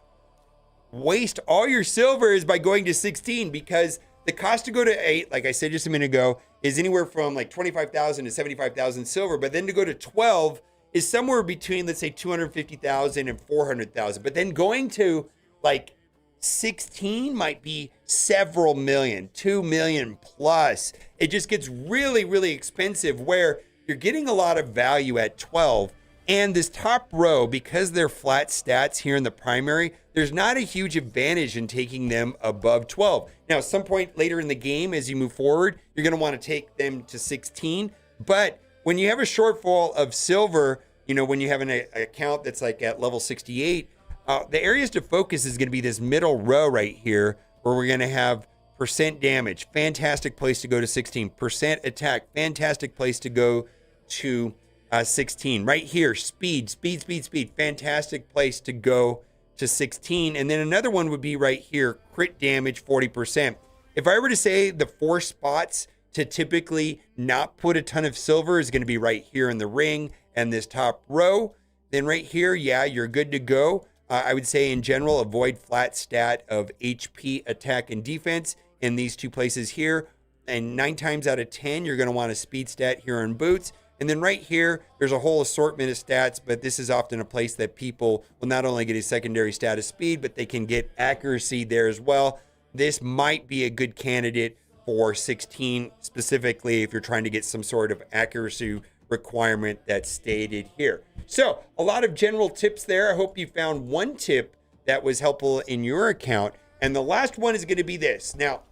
waste all your silver is by going to 16, because the cost to go to 8, like I said just a minute ago, is anywhere from like 25,000 to 75,000 silver. But then to go to 12 is somewhere between, let's say, 250,000 and 400,000. But then going to like 16 might be several million, 2 million plus. It just gets really, really expensive, where you're getting a lot of value at 12. And this top row, because they're flat stats here in the primary, there's not a huge advantage in taking them above 12. Now, at some point later in the game, as you move forward, you're going to want to take them to 16. But when you have a shortfall of silver, you know, when you have an account that's like at level 68, the areas to focus is going to be this middle row right here, where we're going to have percent damage, fantastic place to go to 16. Percent attack, fantastic place to go to 16. Right here, speed, fantastic place to go to 16. And then another one would be right here, crit damage, 40%. If I were to say the 4 spots to typically not put a ton of silver is going to be right here in the ring and this top row, then right here, yeah, you're good to go. I would say in general, avoid flat stat of HP, attack, and defense in these 2 places here. And 9 times out of 10, you're going to want a speed stat here on boots. And then right here, there's a whole assortment of stats, but this is often a place that people will not only get a secondary stat of speed, but they can get accuracy there as well. This might be a good candidate for 16, specifically if you're trying to get some sort of accuracy requirement that's stated here. So a lot of general tips there. I hope you found one tip that was helpful in your account. And the last one is going to be this. Now,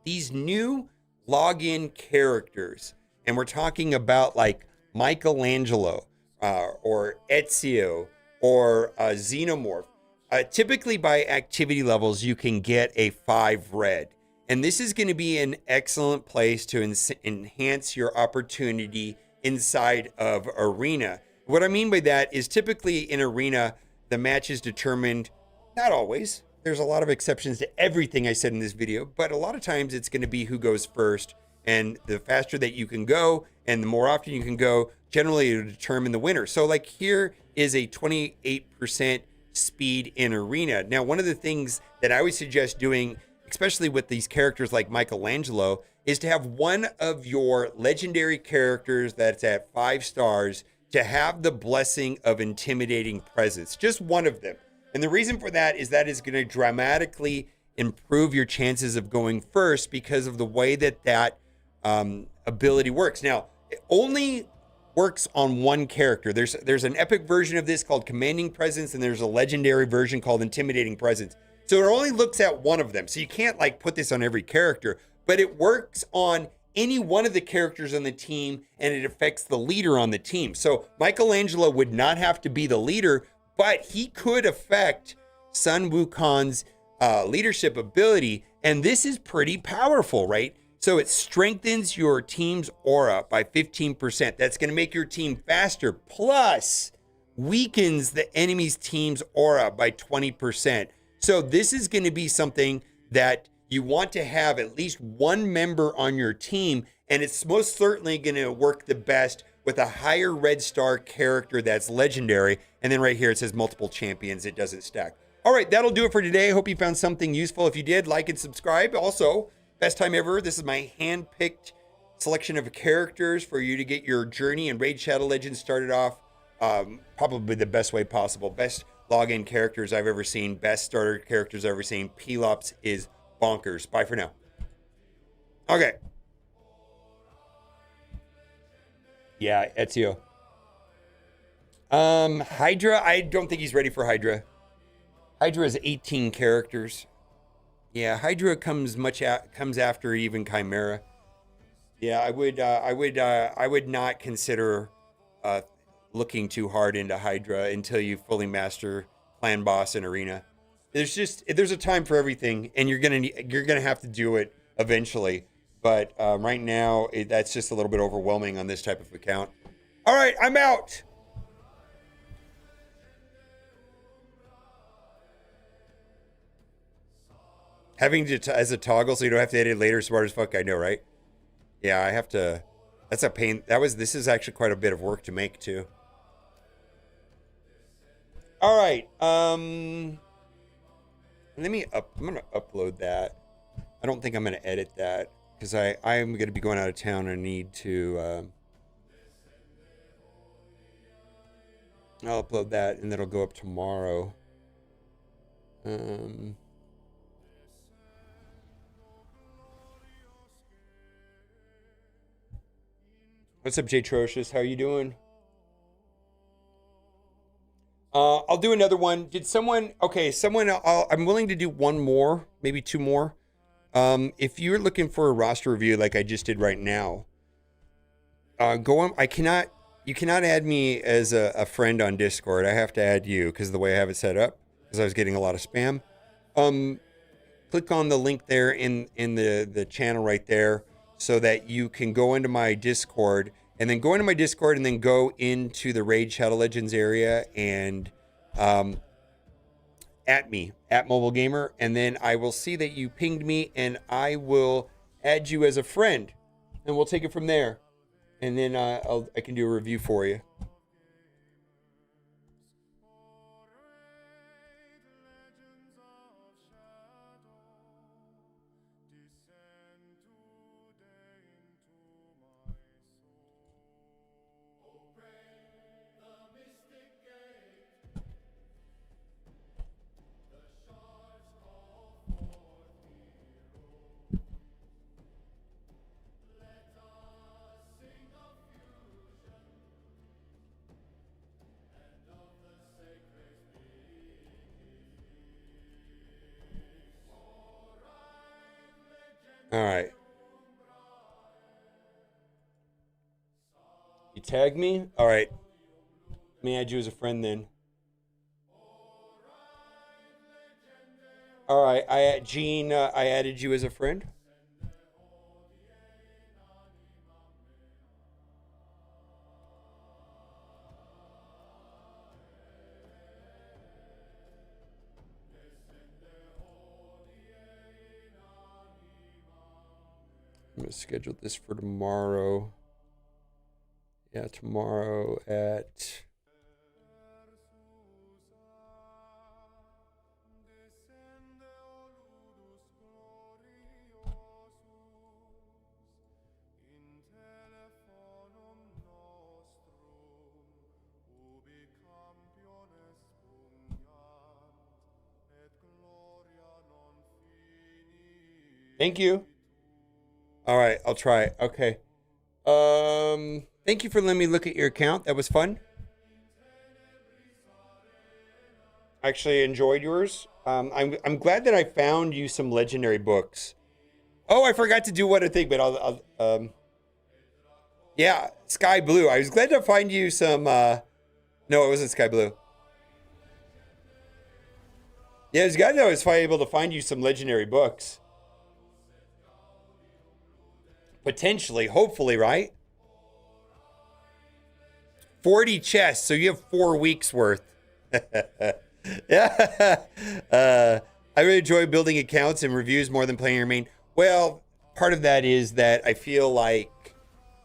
these new login characters, and we're talking about like Michelangelo or Ezio or Xenomorph. Typically by activity levels, you can get a 5 red. And this is going to be an excellent place to enhance your opportunity inside of Arena. What I mean by that is typically in Arena, the match is determined, not always. There's a lot of exceptions to everything I said in this video, but a lot of times it's going to be who goes first. And the faster that you can go and the more often you can go, generally it'll determine the winner. So like here is a 28% speed in Arena. Now, one of the things that I would suggest doing, especially with these characters like Michelangelo, is to have one of your legendary characters that's at 5 stars to have the blessing of intimidating presence. Just one of them. And the reason for that is going to dramatically improve your chances of going first because of the way that ability works. Now, it only works on one character. There's an epic version of this called Commanding Presence, and there's a legendary version called Intimidating Presence. So it only looks at one of them. So you can't like put this on every character, but it works on any one of the characters on the team, and it affects the leader on the team. So Michelangelo would not have to be the leader, but he could affect Sun Wukong's leadership ability. And this is pretty powerful, right? So it strengthens your team's aura by 15%. That's going to make your team faster, plus weakens the enemy's team's aura by 20%. So this is going to be something that you want to have at least one member on your team, and it's most certainly going to work the best with a higher red star character that's legendary. And then right here it says multiple champions. It doesn't stack. All right, that'll do it for today. I hope you found something useful. If you did, like and subscribe. Also, best time ever. This is my hand-picked selection of characters for you to get your journey in Raid Shadow Legends started off probably the best way possible. Best login characters I've ever seen. Best starter characters I've ever seen. Pelops is bonkers. Bye for now. Okay. Yeah, Ezio. Hydra, I don't think he's ready for Hydra. Hydra is 18 characters. Yeah, Hydra comes after even Chimera. Yeah, I would not consider looking too hard into Hydra until you fully master Clan Boss and Arena. There's a time for everything, and you're gonna have to do it eventually. But right now, that's just a little bit overwhelming on this type of account. All right, I'm out. Having to as a toggle so you don't have to edit later. Smart as fuck, I know, right? Yeah, I have to. That's a pain. This is actually quite a bit of work to make too. All right. I'm gonna upload that. I don't think I'm gonna edit that because I'm gonna be going out of town. I need to. I'll upload that and then it'll go up tomorrow. What's up, Jay Trocious? How are you doing? I'll do another one. Did someone? Okay, someone. I'm willing to do one more, maybe two more. If you're looking for a roster review like I just did right now, go on. I cannot. You cannot add me as a friend on Discord. I have to add you because of the way I have it set up. Because I was getting a lot of spam. Um, Click on the link there in the channel right there, so that you can go into my Discord, and then go into my Discord, and then go into the Raid Shadow Legends area and at me at Mobile Gamer, and then I will see that you pinged me, and I will add you as a friend, and we'll take it from there, and then I can do a review for you. All right. You tag me? All right. Let me add you as a friend then. All right. Gene, I added you as a friend. I'm going to schedule this for tomorrow. Yeah, tomorrow at... Thank you. All right, I'll try it. Okay. Thank you for letting me look at your account. That was fun. Actually enjoyed yours. I'm glad that I found you some legendary books. Oh, I forgot to do one other thing, but yeah, Sky Blue. I was glad to find you some. No, it wasn't Sky Blue. Yeah, I was glad that I was able to find you some legendary books. Potentially, hopefully, right? 40 chests, so you have 4 weeks worth. Yeah. I really enjoy building accounts and reviews more than playing your main. Well, part of that is that I feel like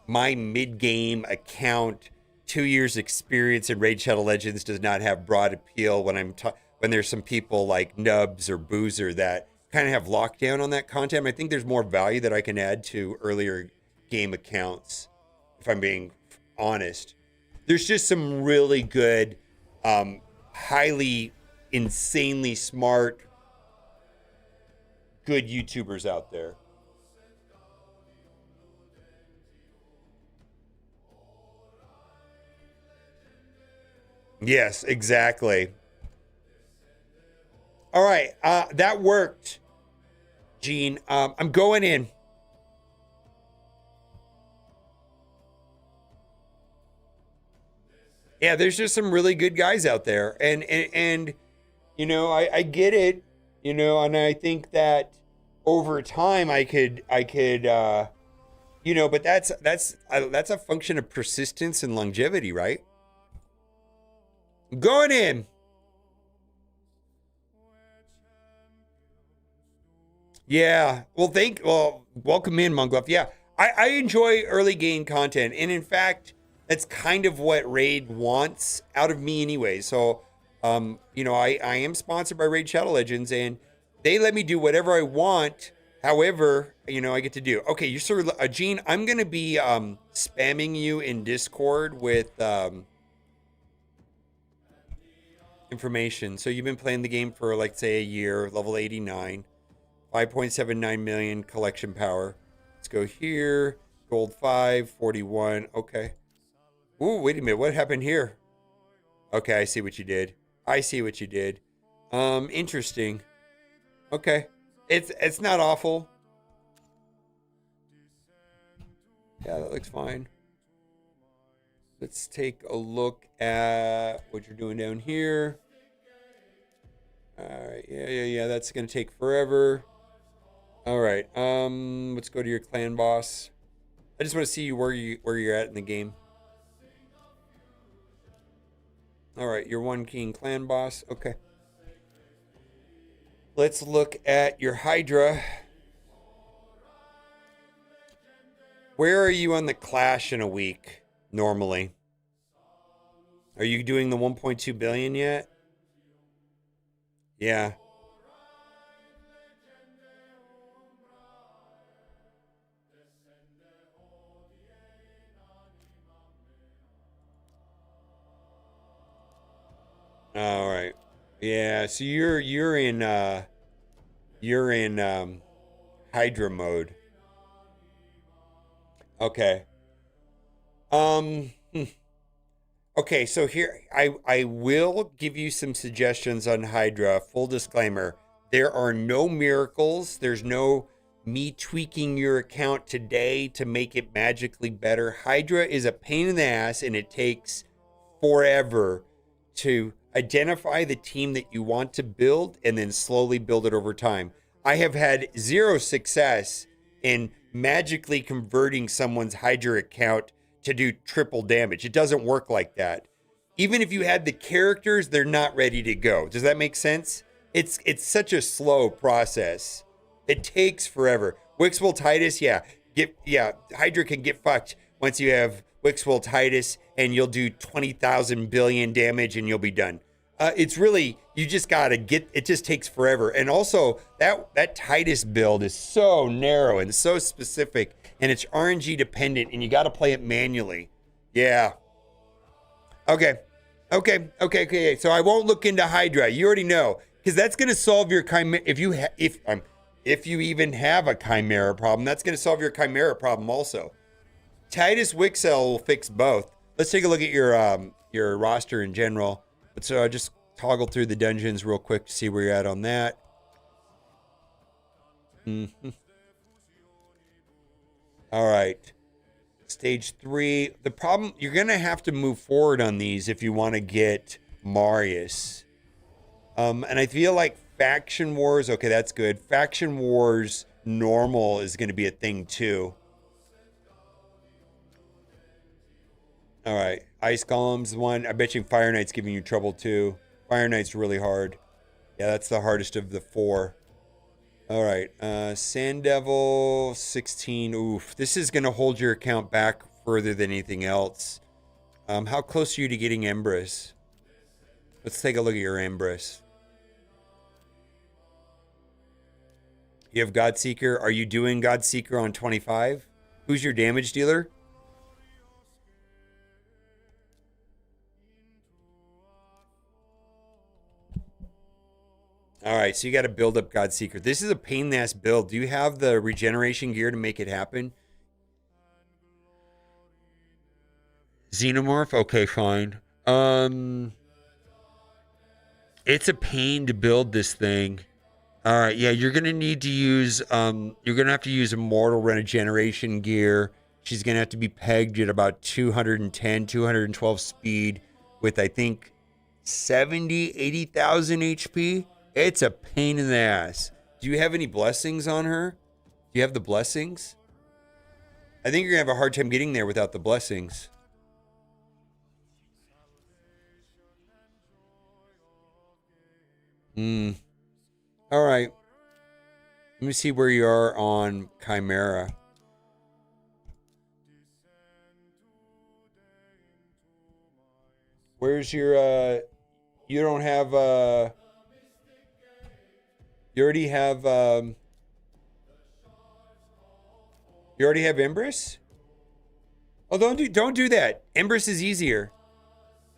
my mid-game account, 2 years experience in Raid Shadow Legends, does not have broad appeal when there's some people like Nubs or Boozer that kind of have lockdown on that content. I think there's more value that I can add to earlier game accounts, if I'm being honest. There's just some really good, highly, insanely smart, good YouTubers out there. Yes, exactly. All right, that worked, Gene. I'm going in. Yeah, there's just some really good guys out there, and you know, I get it, you know, and I think that over time I could you know, but that's a function of persistence and longevity, right? Going in. Yeah. Well, welcome in, Mongluff. Yeah. I enjoy early game content. And in fact, that's kind of what Raid wants out of me anyway. So, you know, I am sponsored by Raid Shadow Legends, and they let me do whatever I want. However, you know, I get to do. Okay, you sort of, Gene, I'm going to be spamming you in Discord with information. So you've been playing the game for, like, say, a year, level 89. 5.79 million collection power. Let's go here. Gold 5, 41. Okay. Ooh, wait a minute. What happened here? Okay, I see what you did. I see what you did. Interesting. Okay. It's not awful. Yeah, that looks fine. Let's take a look at what you're doing down here. All right. Yeah. That's gonna take forever. All right. Let's go to your clan boss. I just want to see where you're at in the game. All right, you're one king clan boss. Okay. Let's look at your Hydra. Where are you on the Clash in a week normally? Are you doing the 1.2 billion yet? Yeah. All right. Yeah, so you're in Hydra mode. Okay. Hmm. Okay, so here I will give you some suggestions on Hydra. Full disclaimer, there are no miracles. There's no me tweaking your account today to make it magically better. Hydra is a pain in the ass and it takes forever to identify the team that you want to build and then slowly build it over time. I have had zero success in magically converting someone's Hydra account to do triple damage. It doesn't work like that. Even if you had the characters, they're not ready to go. Does that make sense? It's such a slow process. It takes forever. Wixwell Titus, Hydra can get fucked once you have Wixwell Titus, and you'll do 20,000 billion damage, and you'll be done. It's really, you just gotta get. It just takes forever, and also that Titus build is so narrow and so specific, and it's RNG dependent, and you got to play it manually. Yeah. Okay. So I won't look into Hydra. You already know, because that's going to solve your chimera. If you even have a chimera problem, that's going to solve your chimera problem also. Titus Wixell will fix both. Let's take a look at your roster in general. Let's just toggle through the dungeons real quick to see where you're at on that. All right. Stage 3. The problem, you're going to have to move forward on these if you want to get Marius. And I feel like Faction Wars, okay, that's good. Faction Wars normal is going to be a thing too. All right. Ice Golem's one. I bet you Fire Knight's giving you trouble too. Fire Knight's really hard. Yeah, that's the hardest of the 4. All right. Sand Devil 16. Oof. This is going to hold your account back further than anything else. How close are you to getting Empress? Let's take a look at your Empress. You have Godseeker. Are you doing Godseeker on 25? Who's your damage dealer? All right, so you got to build up Godseeker. This is a pain in the ass build. Do you have the regeneration gear to make it happen? Xenomorph? Okay, fine. It's a pain to build this thing. All right, yeah, you're gonna need to use you're gonna have to use Immortal Regeneration gear. She's gonna have to be pegged at about 210, 212 speed with I think 70, 80,000 HP. It's a pain in the ass. Do you have any blessings on her? Do you have the blessings? I think you're gonna have a hard time getting there without the blessings. All right. Let me see where you are on Chimera. Where's your you don't have you already have you already have Empress? Oh, don't do that. Empress is easier.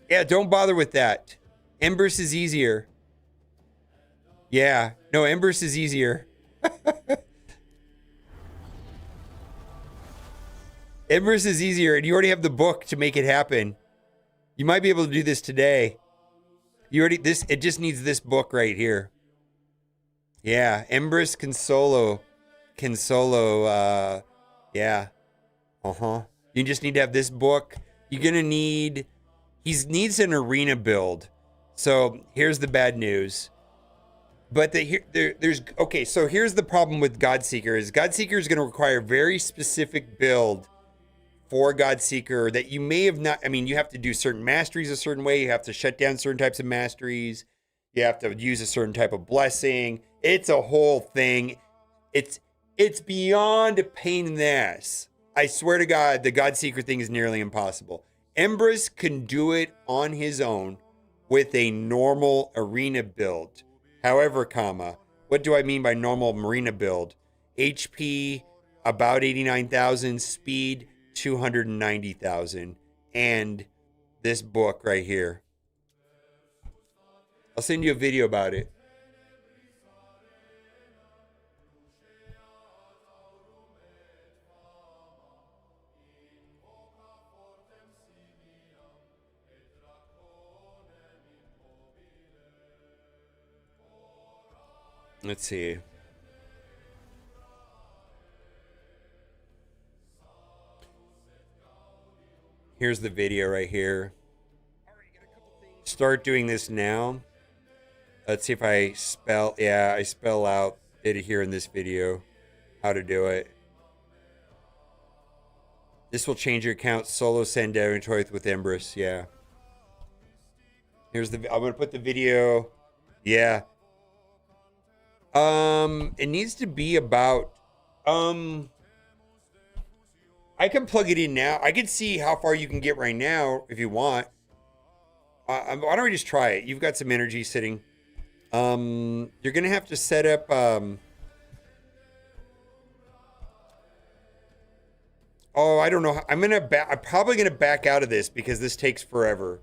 Yeah, don't bother with that. Empress is easier. Yeah. No, Empress is easier. Empress is easier, and you already have the book to make it happen. You might be able to do this today. You already this. It just needs this book right here. Yeah, Empress Consolo. Yeah. You just need to have this book. You're gonna need. He needs an arena build. So here's the bad news. But there's okay. So here's the problem with Godseeker is Godseeker is going to require very specific build for Godseeker that you may have not. I mean, you have to do certain masteries a certain way. You have to shut down certain types of masteries. You have to use a certain type of blessing. It's a whole thing. It's beyond a pain in the ass. I swear to God, the Godseeker thing is nearly impossible. Embrus can do it on his own with a normal arena build. However, what do I mean by normal marina build? HP about 89,000, speed 290,000, and this book right here. I'll send you a video about it. Let's see. Here's the video right here. Start doing this now. Let's see if I spell. Yeah, I spell out it here in this video how to do it. This will change your account. Solo send inventory with Embrus. Yeah. Here's the. I'm gonna put the video. Yeah. It needs to be about, I can plug it in now. I can see how far you can get right now if you want. Why don't we just try it? You've got some energy sitting. You're gonna have to set up, oh, I don't know. I'm probably gonna back out of this because this takes forever.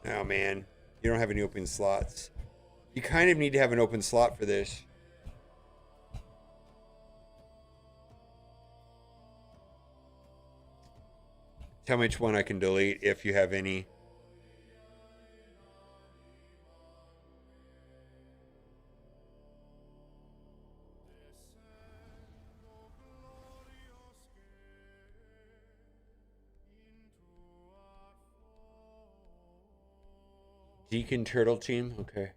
Oh man, you don't have any open slots. You kind of need to have an open slot for this. Tell me which one I can delete if you have any. Deacon Turtle Team, okay.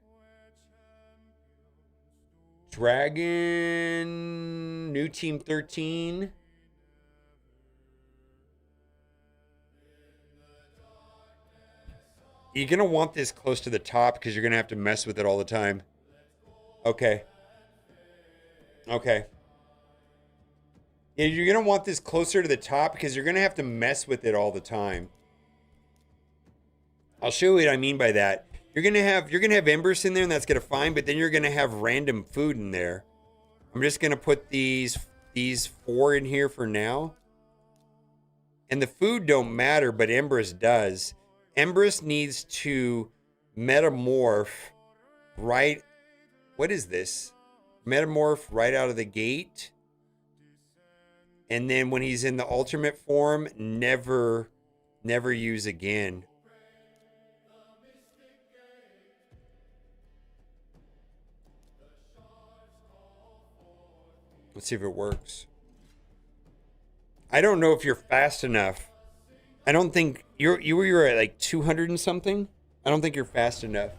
Dragon, new team 13. You're going to want this close to the top because you're going to have to mess with it all the time. Okay. Okay. Yeah, you're going to want this closer to the top because you're going to have to mess with it all the time. I'll show you what I mean by that. You're gonna have embers in there, and that's gonna fine. But then you're gonna have random food in there. I'm just gonna put these 4 in here for now. And the food don't matter, but Embrus does. Embrus needs to metamorph right. What is this? Metamorph right out of the gate. And then when he's in the ultimate form, never use again. Let's see if it works. I don't know if you're fast enough. I don't think you were at like 200 and something. I don't think you're fast enough.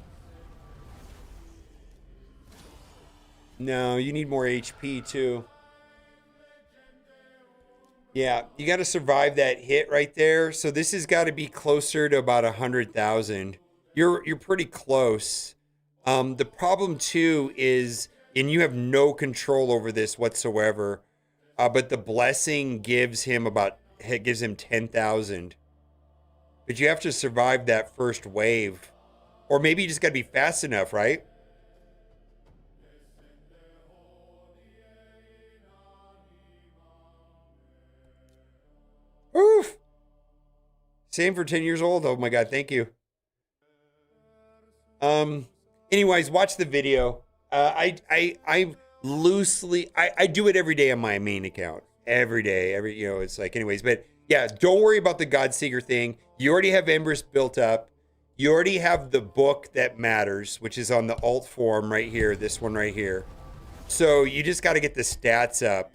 No, you need more HP too. Yeah, you got to survive that hit right there. So this has got to be closer to about 100,000. You're pretty close. The problem too is, and you have no control over this whatsoever. But the blessing gives him 10,000. But you have to survive that first wave, or maybe you just got to be fast enough, right? Oof. Same for 10 years old. Oh my God, thank you. Anyways, watch the video. I loosely, I do it every day on my main account. every day. It's like, anyways. But yeah, don't worry about the Godseeker thing. You already have Embers built up. You already have the book that matters, which is on the alt form right here. This one right here. So you just got to get the stats up.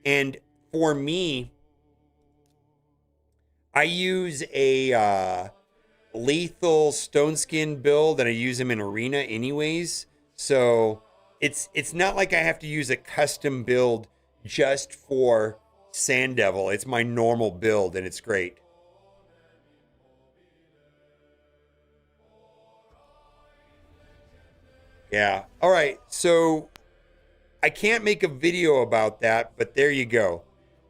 And for me, I use a lethal stone skin build, and I use them in arena anyways. So it's not like I have to use a custom build just for Sand Devil. It's my normal build, and it's great. Yeah. All right. So I can't make a video about that, but there you go.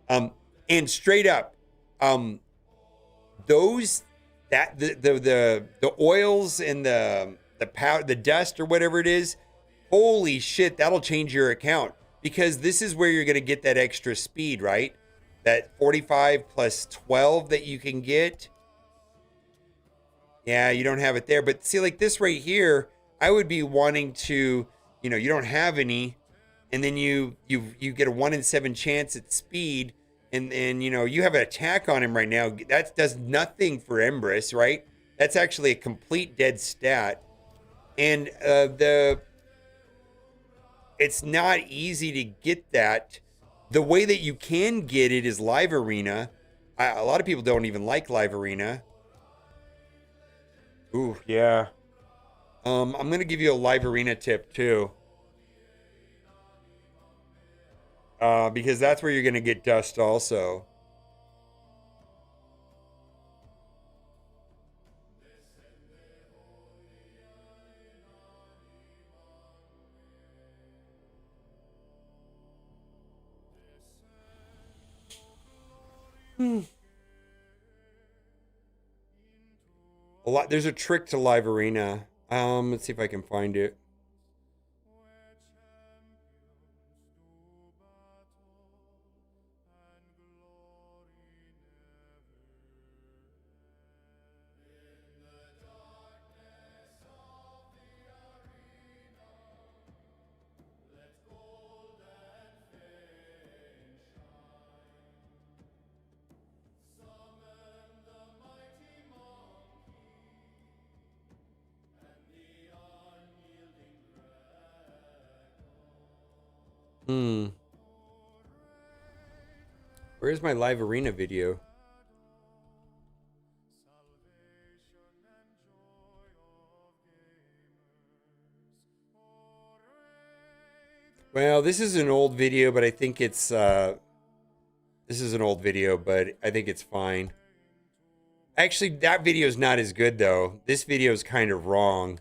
Um, and straight up, um, those that the oils and the powder, the dust or whatever it is, holy shit, that'll change your account, because this is where you're gonna get that extra speed, right? That 45 plus 12 that you can get. Yeah, you don't have it there, but see, like this right here, I would be wanting to, you don't have any, and then you get a 1 in 7 chance at speed, and you have an attack on him right now. That does nothing for Empress, right? That's actually a complete dead stat, and it's not easy to get that. The way that you can get it is live arena. A lot of people don't even like live arena. Ooh, yeah. I'm gonna give you a live arena tip too. Because that's where you're going to get dust also. There's a trick to live arena. Let's see if I can find it. Hmm. Where's my live arena video? Well, this is an old video, but I think it's this is an old video, but I think it's fine. Actually, that video is not as good though. This video is kind of wrong.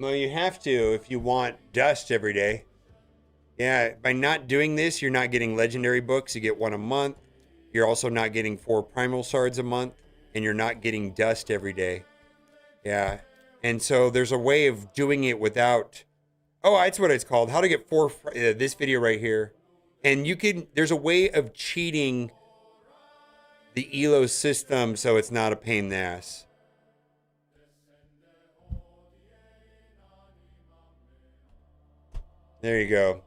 Well, you have to if you want dust every day. Yeah, by not doing this, you're not getting legendary books. You get one a month. You're also not getting 4 primal shards a month, and you're not getting dust every day. Yeah. And so there's a way of doing it without. Oh, that's what it's called. How to get 4. This video right here. And there's a way of cheating the ELO system so it's not a pain in the ass. There you go.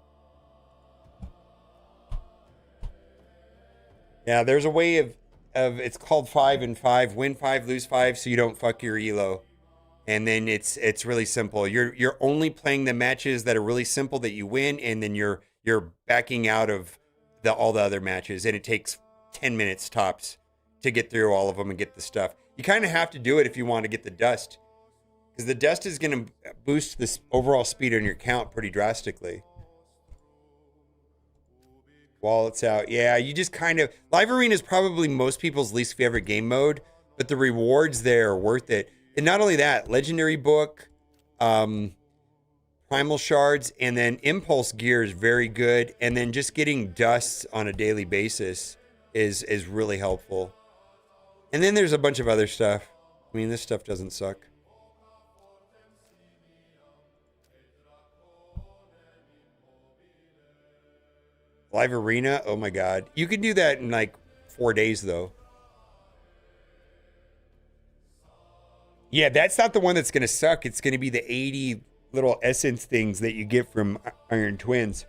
Yeah, there's a way of it's called 5 and 5. Win 5, lose 5, so you don't fuck your elo. And then it's really simple. You're only playing the matches that are really simple that you win, and then you're backing out of all the other matches, and it takes 10 minutes tops to get through all of them and get the stuff. You kind of have to do it if you want to get the dust, because the dust is going to boost this overall speed on your count pretty drastically. Wallets out. Yeah, you just kind of Live Arena is probably most people's least favorite game mode, but the rewards there are worth it. And not only that, legendary book, primal shards, and then impulse gear is very good. And then just getting dust on a daily basis is really helpful. And then there's a bunch of other stuff. I mean, this stuff doesn't suck. Live Arena, oh my god. You can do that in like 4 days though. Yeah, that's not the one that's gonna suck. It's gonna be the 80 little essence things that you get from Iron Twins.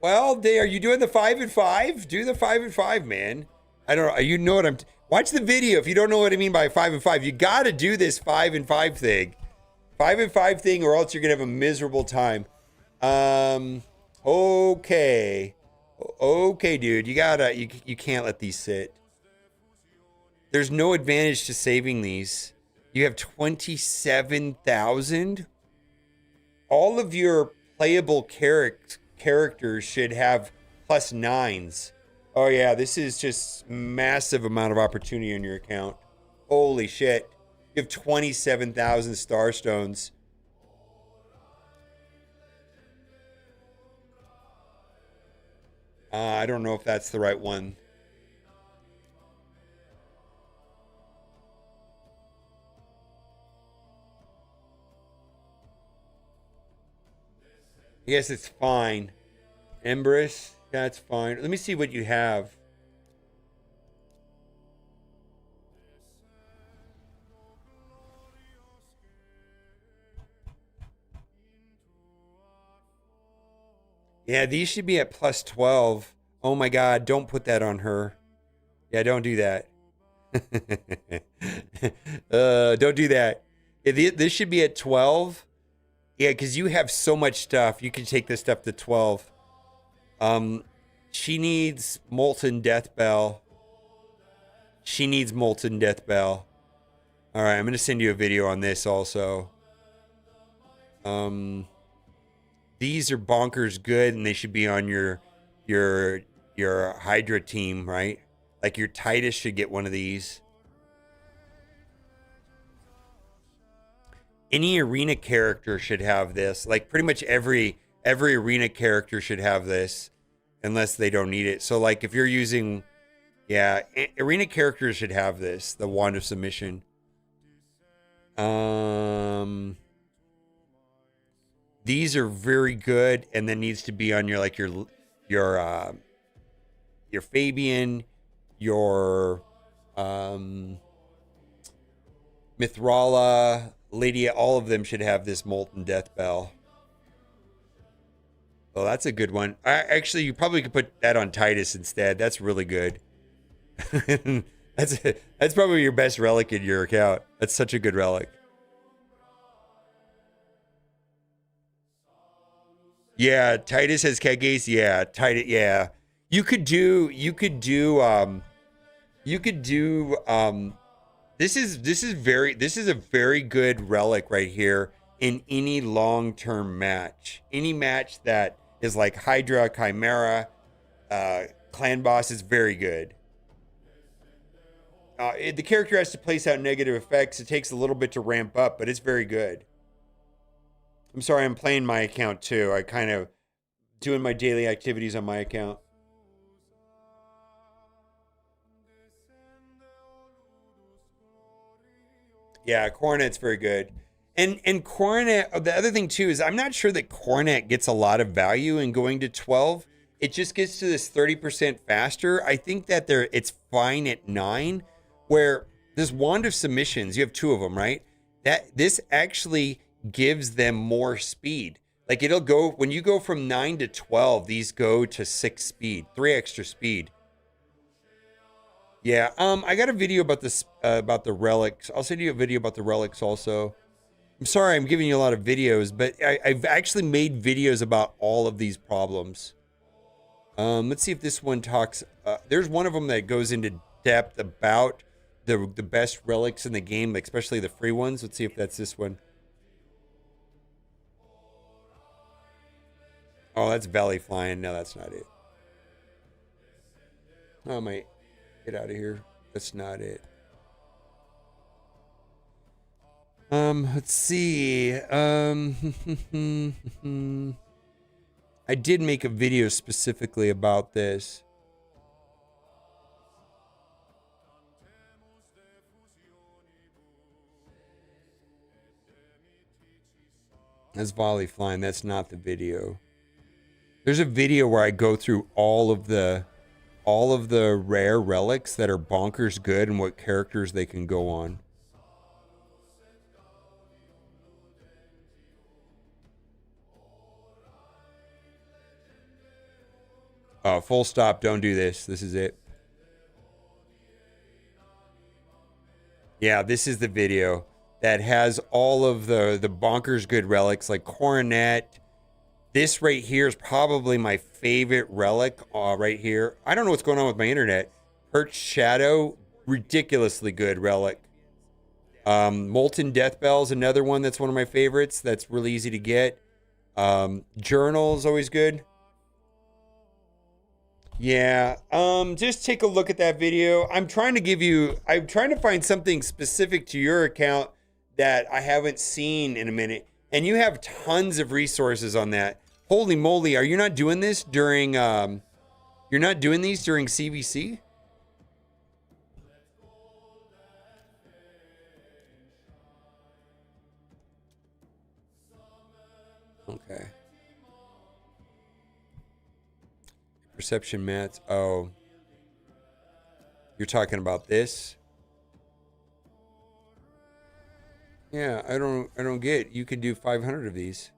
Well, are you doing the 5 and 5? Do the 5 and 5, man. I don't know. You know what watch the video if you don't know what I mean by 5 and 5. You got to do this 5 and 5 thing, 5 and 5 thing, or else you're gonna have a miserable time. Okay, okay, dude. You can't let these sit. There's no advantage to saving these. You have 27,000. All of your playable characters should have +9s. Oh yeah, this is just massive amount of opportunity in your account. Holy shit. You have 27,000 star stones. I don't know if that's the right one. Yes, it's fine. Empress, that's fine. Let me see what you have. Yeah, these should be at +12. Oh my God, don't put that on her. Yeah, don't do that. Don't do that. Yeah, this should be at 12. Yeah, because you have so much stuff. You can take this stuff to 12. She needs Molten Death Bell. She needs Molten Death Bell. All right, I'm going to send you a video on this also. These are bonkers good, and they should be on your Hydra team, right? Like your Titus should get one of these. Any arena character should have this. Like pretty much every arena character should have this, unless they don't need it. So like if you're using, yeah, arena characters should have this. The Wand of Submission. These are very good, and then needs to be on your like your Fabian, your Mithrala, Lydia, all of them should have this Molten Death Bell. Oh, that's a good one. Actually, you probably could put that on Titus instead. That's really good. That's probably your best relic in your account. That's such a good relic. Yeah, Titus has Kegase. Yeah, Titus. Yeah, you could do. This is a very good relic right here in any long-term match. Any match that is like Hydra, Chimera, Clan Boss is very good. The character has to place out negative effects. It takes a little bit to ramp up, but it's very good. I'm sorry, I'm playing my account too. I kind of doing my daily activities on my account. Yeah, Coronet's very good. And Coronet, the other thing too is I'm not sure that Coronet gets a lot of value in going to 12. It just gets to this 30% faster. I think that it's fine at 9, where this Wand of Submissions, you have 2 of them, right? This actually gives them more speed. Like it'll go when you go from 9 to 12, these go to 6 speed, 3 extra speed. Yeah, I got a video about this about the relics. I'll send you a video about the relics also. I'm sorry I'm giving you a lot of videos, but I've actually made videos about all of these problems. Let's see if this one talks. There's one of them that goes into depth about the best relics in the game, especially the free ones. Let's see if that's this one. Oh, that's Valley Flying. No, that's not it. Oh, mate. Get out of here. That's not it. Let's see. I did make a video specifically about this. That's Volley Flying. That's not the video. There's a video where I go through all of the all of the rare relics that are bonkers good and what characters they can go on. Full stop. Don't do this. This is it. Yeah, this is the video that has all of the bonkers good relics like Coronet. This right here is probably my favorite relic right here. I don't know what's going on with my internet. Perched Shadow, ridiculously good relic. Molten Death Bell is another one that's one of my favorites. That's really easy to get. Journal is always good. Yeah, just take a look at that video. I'm trying to find something specific to your account that I haven't seen in a minute. And you have tons of resources on that. Holy moly, are you not doing this during, you're not doing these during CVC? Okay. Perception mats. Oh. You're talking about this? Yeah, I don't get. You can do 500 of these.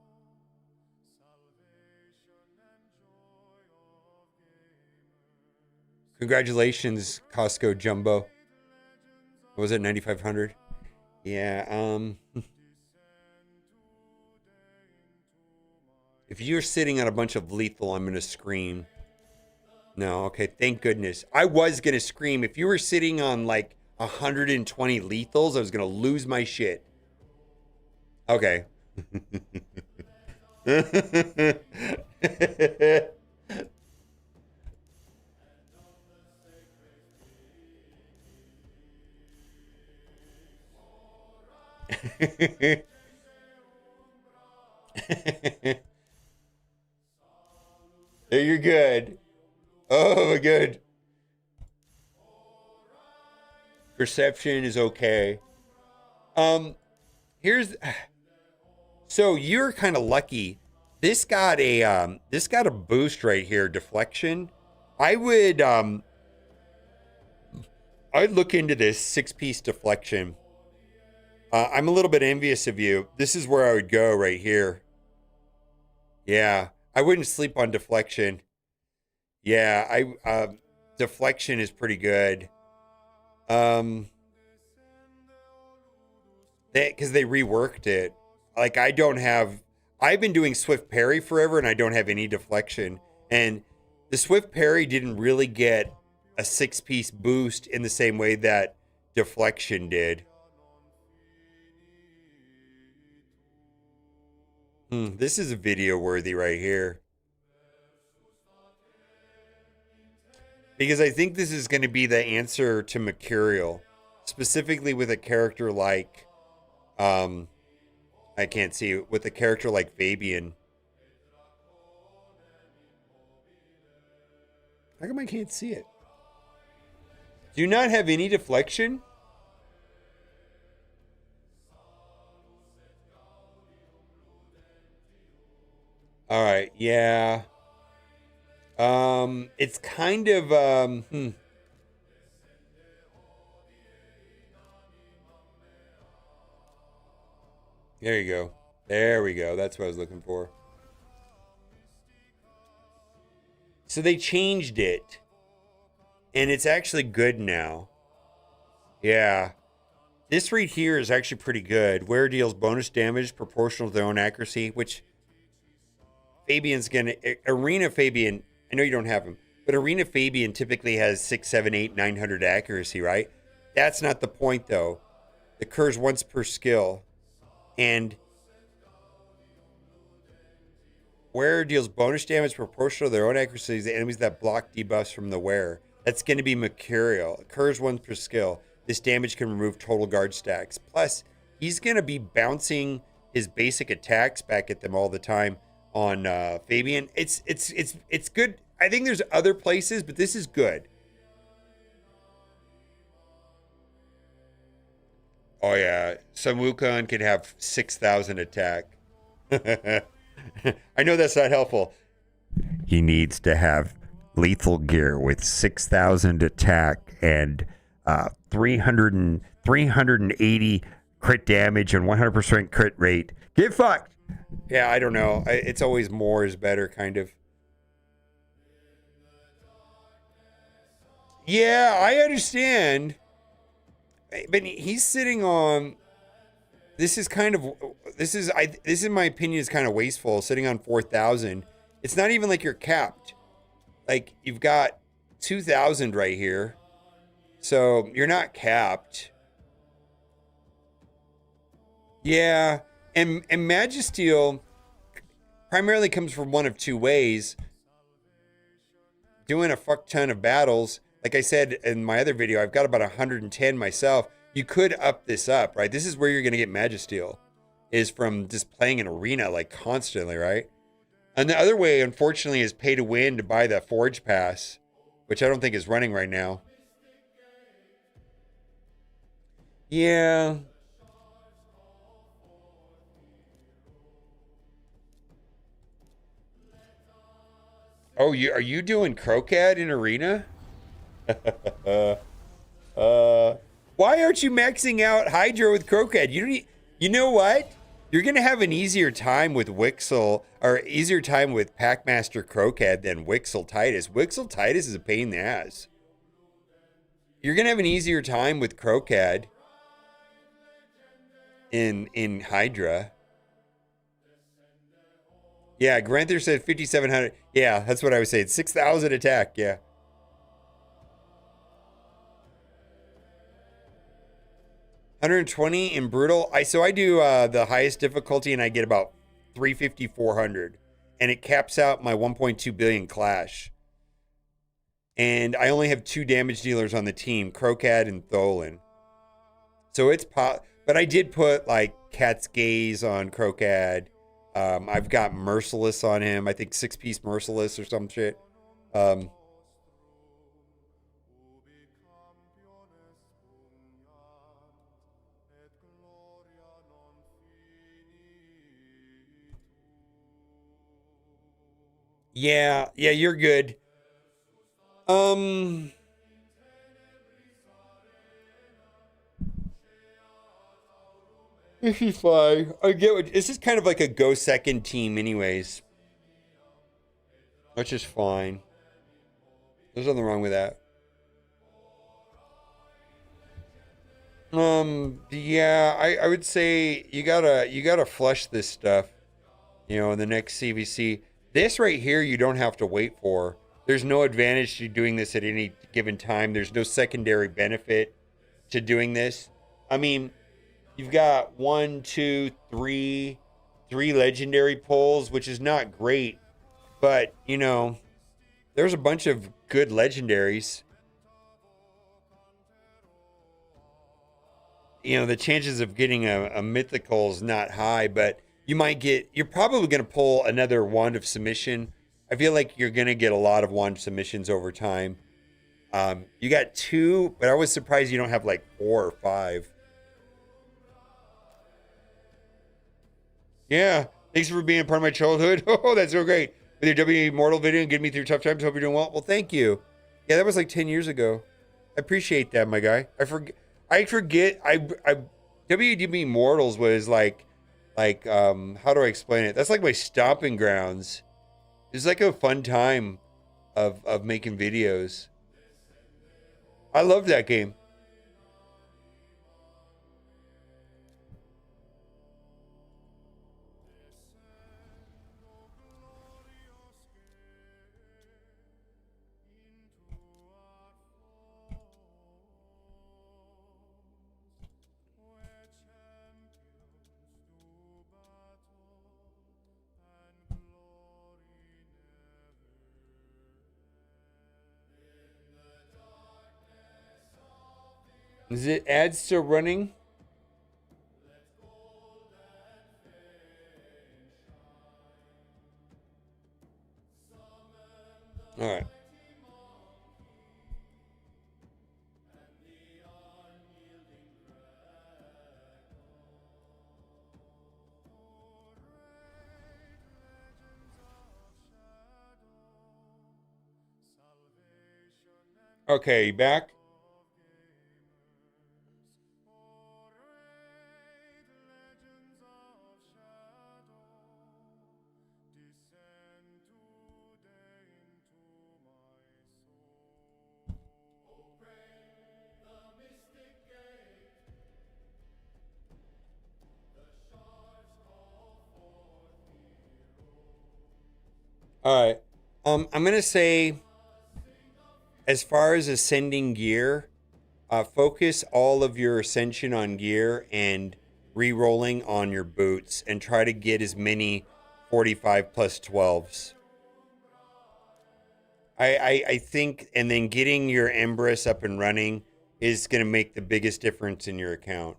Congratulations, Costco Jumbo. What was it, 9,500? Yeah, if you're sitting on a bunch of lethal, I'm gonna scream. No, okay, thank goodness. I was gonna scream. If you were sitting on like 120 lethals, I was gonna lose my shit. Okay. You're good. Oh, good. Perception is okay. Here's so you're kind of lucky. This got a boost right here, deflection. I'd look into this 6-piece deflection. I'm a little bit envious of you. This is where I would go right here. Yeah, I wouldn't sleep on deflection. Yeah, deflection is pretty good. Because they reworked it. Like I've been doing Swift Parry forever and I don't have any deflection. And the Swift Parry didn't really get a 6-piece boost in the same way that deflection did. This is video worthy right here. Because I think this is going to be the answer to Mercurial. Specifically with a character like, I can't see, with a character like Fabian. How come I can't see it? Do you not have any deflection? All right, yeah. It's kind of, There you go. There we go. That's what I was looking for. So they changed it. And it's actually good now. Yeah. This right here is actually pretty good. Where deals bonus damage proportional to their own accuracy, which Fabian's gonna... Arena Fabian, I know you don't have him, but Arena Fabian typically has 6, 7, 8, 900 accuracy, right? That's not the point, though. It occurs once per skill. And wearer deals bonus damage proportional to their own accuracy to the enemies that block debuffs from the wearer. That's going to be Mercurial. Occurs once per skill. This damage can remove total guard stacks. Plus, he's going to be bouncing his basic attacks back at them all the time on Fabian. It's good. I think there's other places, but this is good. Oh yeah, some Wukong could have 6,000 attack. I know that's not helpful. He needs to have lethal gear with 6,000 attack and 380 crit damage and 100% crit rate. Get fucked. Yeah, I don't know. It's always more is better, kind of. Yeah, I understand. But he's sitting on. This is kind of. This is in my opinion is kind of wasteful. Sitting on 4,000. It's not even like you're capped. Like you've got 2,000 right here, so you're not capped. Yeah, and Magisteel primarily comes from one of two ways. Doing a fuck ton of battles. Like I said in my other video, I've got about 110 myself. You could up this up, right? This is where you're going to get Magisteel, is from just playing an arena like constantly, right? And the other way, unfortunately, is pay to win to buy the Forge Pass, which I don't think is running right now. Yeah. Oh, are you doing Crocad in Arena? Why aren't you maxing out Hydra with Crocad? You know what? You're gonna have an easier time with Wixel, or easier time with Packmaster Crocad than Wixel Titus. Wixel Titus is a pain in the ass. You're gonna have an easier time with Crocad in Hydra. Yeah, Granther said 5,700. Yeah, that's what I was saying. 6,000 attack. Yeah. $120 in brutal. I do the highest difficulty and I get about 350, 400, and it caps out my 1.2 billion clash. And I only have 2 damage dealers on the team, Crocad and Tholen. So it's but I did put like Cat's Gaze on Crocad. I've got Merciless on him. I think 6-piece Merciless or some shit. Yeah, you're good. This is fine. I get what this is kind of like a go second team, anyways. Which is fine. There's nothing wrong with that. Yeah, I would say you gotta flush this stuff, in the next CVC. This right here you don't have to wait for. There's no advantage to doing this at any given time. There's no secondary benefit to doing this. I mean, you've got 1, 2, 3, 3 legendary pulls, which is not great, but there's a bunch of good legendaries. The chances of getting a mythical is not high, but you're probably going to pull another Wand of Submission. I feel like you're going to get a lot of Wand Submissions over time. You got 2, but I was surprised you don't have like 4 or 5. Yeah, thanks for being a part of my childhood. Oh, that's so great. With your WWE Mortal video and getting me through tough times. Hope you're doing well. Well, thank you. Yeah, that was like 10 years ago. I appreciate that, my guy. I forget. WWE Mortals was like, how do I explain it? That's like my stomping grounds. It was like a fun time of making videos. I love that game. Is it ads still running? All right. Okay, you back? All right. I'm gonna say, as far as ascending gear, focus all of your ascension on gear and re-rolling on your boots, and try to get as many 45 plus 12s. I think, and then getting your Empress up and running is going to make the biggest difference in your account.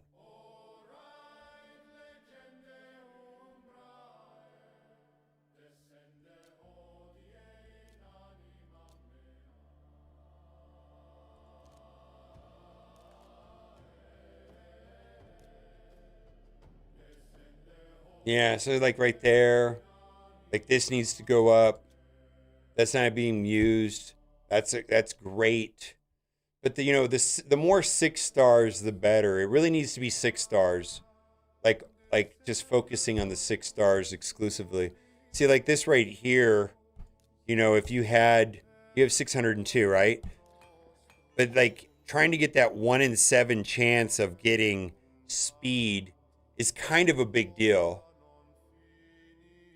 Yeah, so like right there, like this needs to go up. That's not being used. That's great. But the more 6 stars, the better. It really needs to be 6 stars. Like just focusing on the 6 stars exclusively. See, like this right here, if you have 602, right? But like trying to get that 1 in 7 chance of getting speed is kind of a big deal.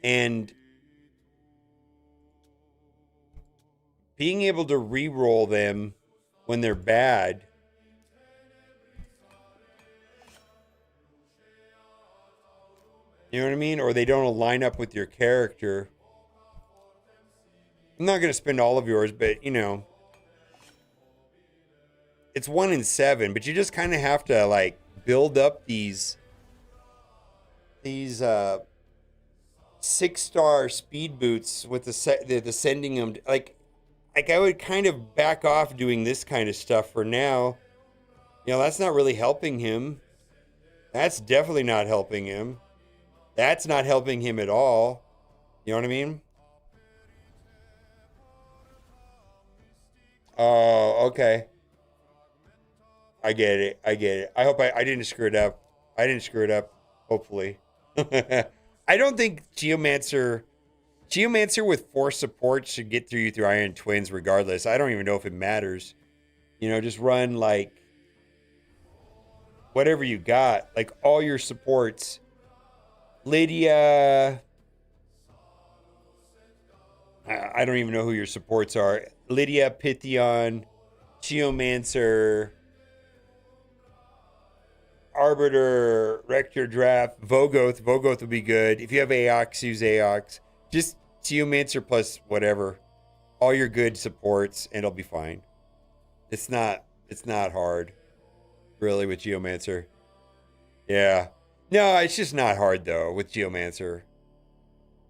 And being able to re-roll them when they're bad, you know what I mean? Or they don't line up with your character. I'm not going to spend all of yours, but it's 1 in 7, but you just kind of have to like build up these 6-star speed boots with the sending them like I would kind of back off doing this kind of stuff for now. That's not really helping him. That's definitely not helping him. That's not helping him at all. You know what I mean? Oh, okay. I get it. I get it. I hope I didn't screw it up. I didn't screw it up. Hopefully. I don't think Geomancer with 4 support should get through you through Iron Twins regardless. I don't even know if it matters. Just run like whatever you got. Like all your supports. Lydia. I don't even know who your supports are. Lydia, Pythion, Geomancer, Arbiter, Rector Draft, Vogoth. Vogoth would be good. If you have Aox, use Aox. Just Geomancer plus whatever. All your good supports, and it'll be fine. It's not hard, really, with Geomancer. Yeah. No, it's just not hard, though, with Geomancer.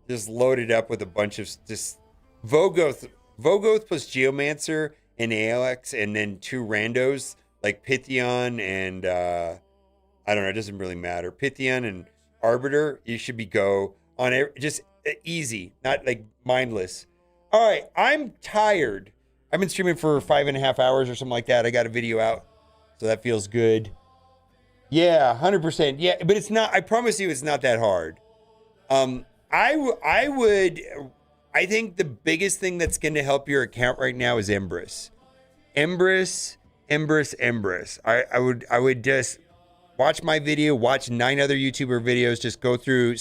Just load it up with a bunch of just Vogoth plus Geomancer and Aox, and then 2 randos like Pythion and I don't know, it doesn't really matter. Pythion and Arbiter, you should be go on just easy, not like mindless. All right, I'm tired. I've been streaming for 5.5 hours or something like that. I got a video out, so that feels good. Yeah, 100%. Yeah, but it's not. I promise you, it's not that hard. I think the biggest thing that's going to help your account right now is Empress. Empress. I would just watch my video, watch 9 other YouTuber videos, just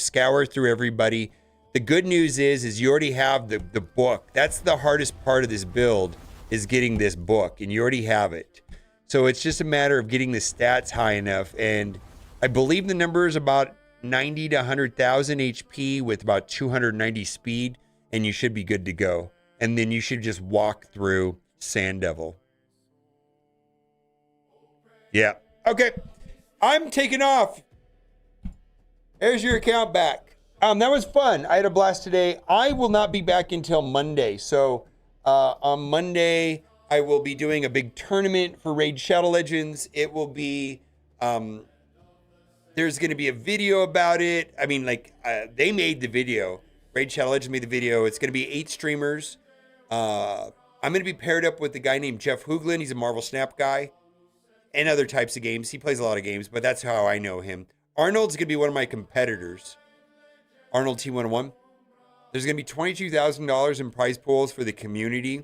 scour through everybody. The good news is you already have the book. That's the hardest part of this build, is getting this book, and you already have it. So it's just a matter of getting the stats high enough, and I believe the number is about 90 to 100,000 HP with about 290 speed, and you should be good to go. And then you should just walk through Sand Devil. Yeah. Okay. I'm taking off. There's your account back. That was fun. I had a blast today. I will not be back until Monday. So on Monday, I will be doing a big tournament for Raid Shadow Legends. It will be, there's going to be a video about it. I mean, they made the video. Raid Shadow Legends made the video. It's going to be 8 streamers. I'm going to be paired up with the guy named Jeff Hooglin. He's a Marvel Snap guy and other types of games. He plays a lot of games, but that's how I know him. Arnold's going to be one of my competitors. Arnold T101. There's going to be $22,000 in prize pools for the community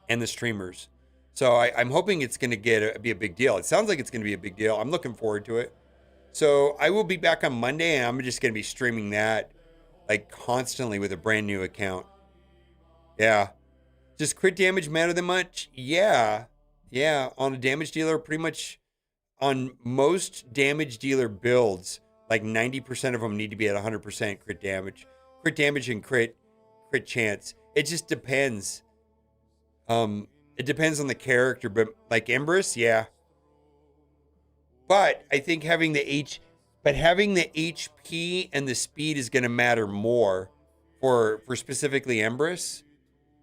and the streamers. So I'm hoping it's going to be a big deal. It sounds like it's going to be a big deal. I'm looking forward to it. So I will be back on Monday, and I'm just going to be streaming that like constantly with a brand new account. Yeah. Does crit damage matter that much? Yeah. Yeah. On a damage dealer, pretty much on most damage dealer builds, like 90% of them need to be at 100% crit damage. Crit damage and crit chance. It just depends. It depends on the character, but like Empress, yeah. But I think having the HP and the speed is going to matter more for specifically Empress.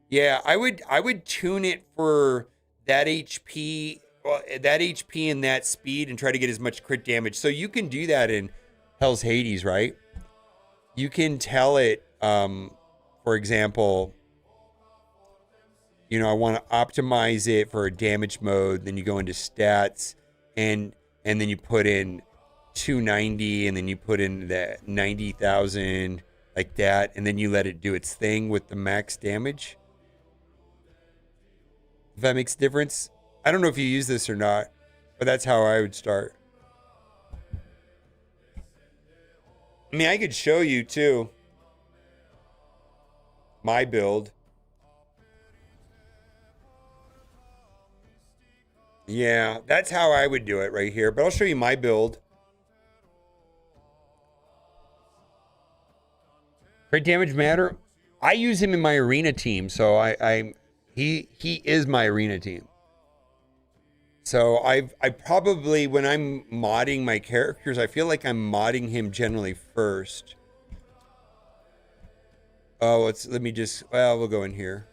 Yeah, I would tune it for that HP, and that speed, and try to get as much crit damage. So you can do that in Hell's Hades, right? You can tell it, for example, I want to optimize it for a damage mode. Then you go into stats, and then you put in 290, and then you put in that 90,000 like that, and then you let it do its thing with the max damage. If that makes a difference. I don't know if you use this or not, but that's how I would start. I mean, I could show you too my build. Yeah, that's how I would do it right here, but I'll show you my build. Crit damage matter? I use him in my arena team, so he is my arena team. So I probably, when I'm modding my characters, I feel like I'm modding him generally first. Oh, we'll go in here.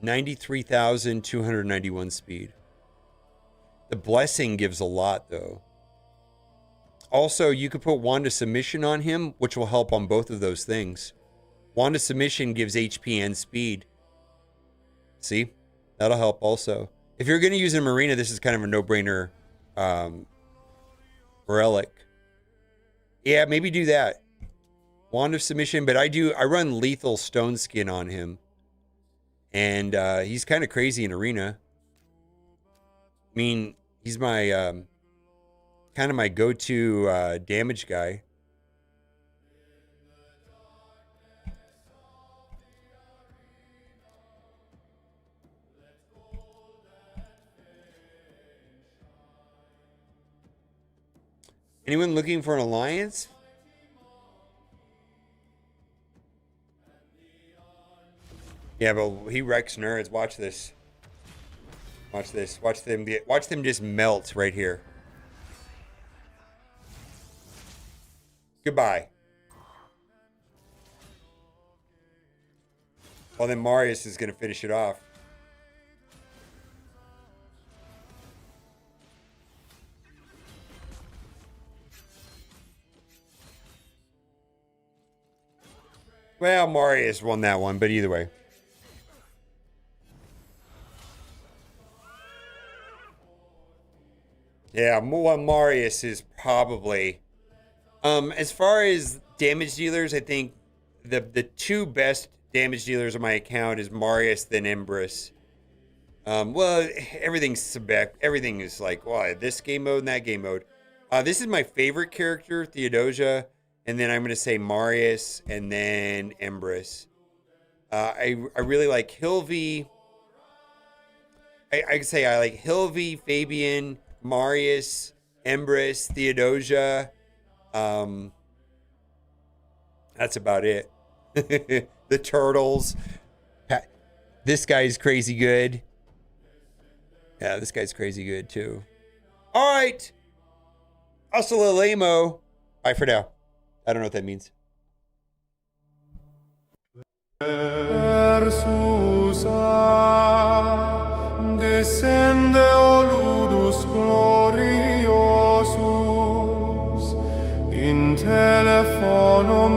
$93,291 speed. The blessing gives a lot, though. Also, you could put Wand of Submission on him, which will help on both of those things. Wand of Submission gives HP and speed. See? That'll help also. If you're going to use a Marina, this is kind of a no-brainer relic. Yeah, maybe do that. Wand of Submission, but I run Lethal Stone Skin on him. And he's kind of crazy in arena. I mean, he's my kind of my go-to damage guy. Anyone looking for an alliance? Yeah, but he wrecks nerds. Watch this. Watch this. Watch them just melt right here. Goodbye. Well, then Marius is going to finish it off. Well, Marius won that one, but either way. Yeah, Marius is probably... as far as damage dealers, I think the two best damage dealers on my account is Marius, then Empress. Well, everything is like, well, this game mode and that game mode. This is my favorite character, Theodosia, and then I'm going to say Marius, and then Empress. I really like Hilvi. I can say I like Hilvi, Fabian, Marius, Empress, Theodosia. That's about it. The turtles. This guy's crazy good. Yeah, this guy's crazy good too. All right. Hasta la lamo. Bye for now. I don't know what that means. Descende o ludus glorios. telefonum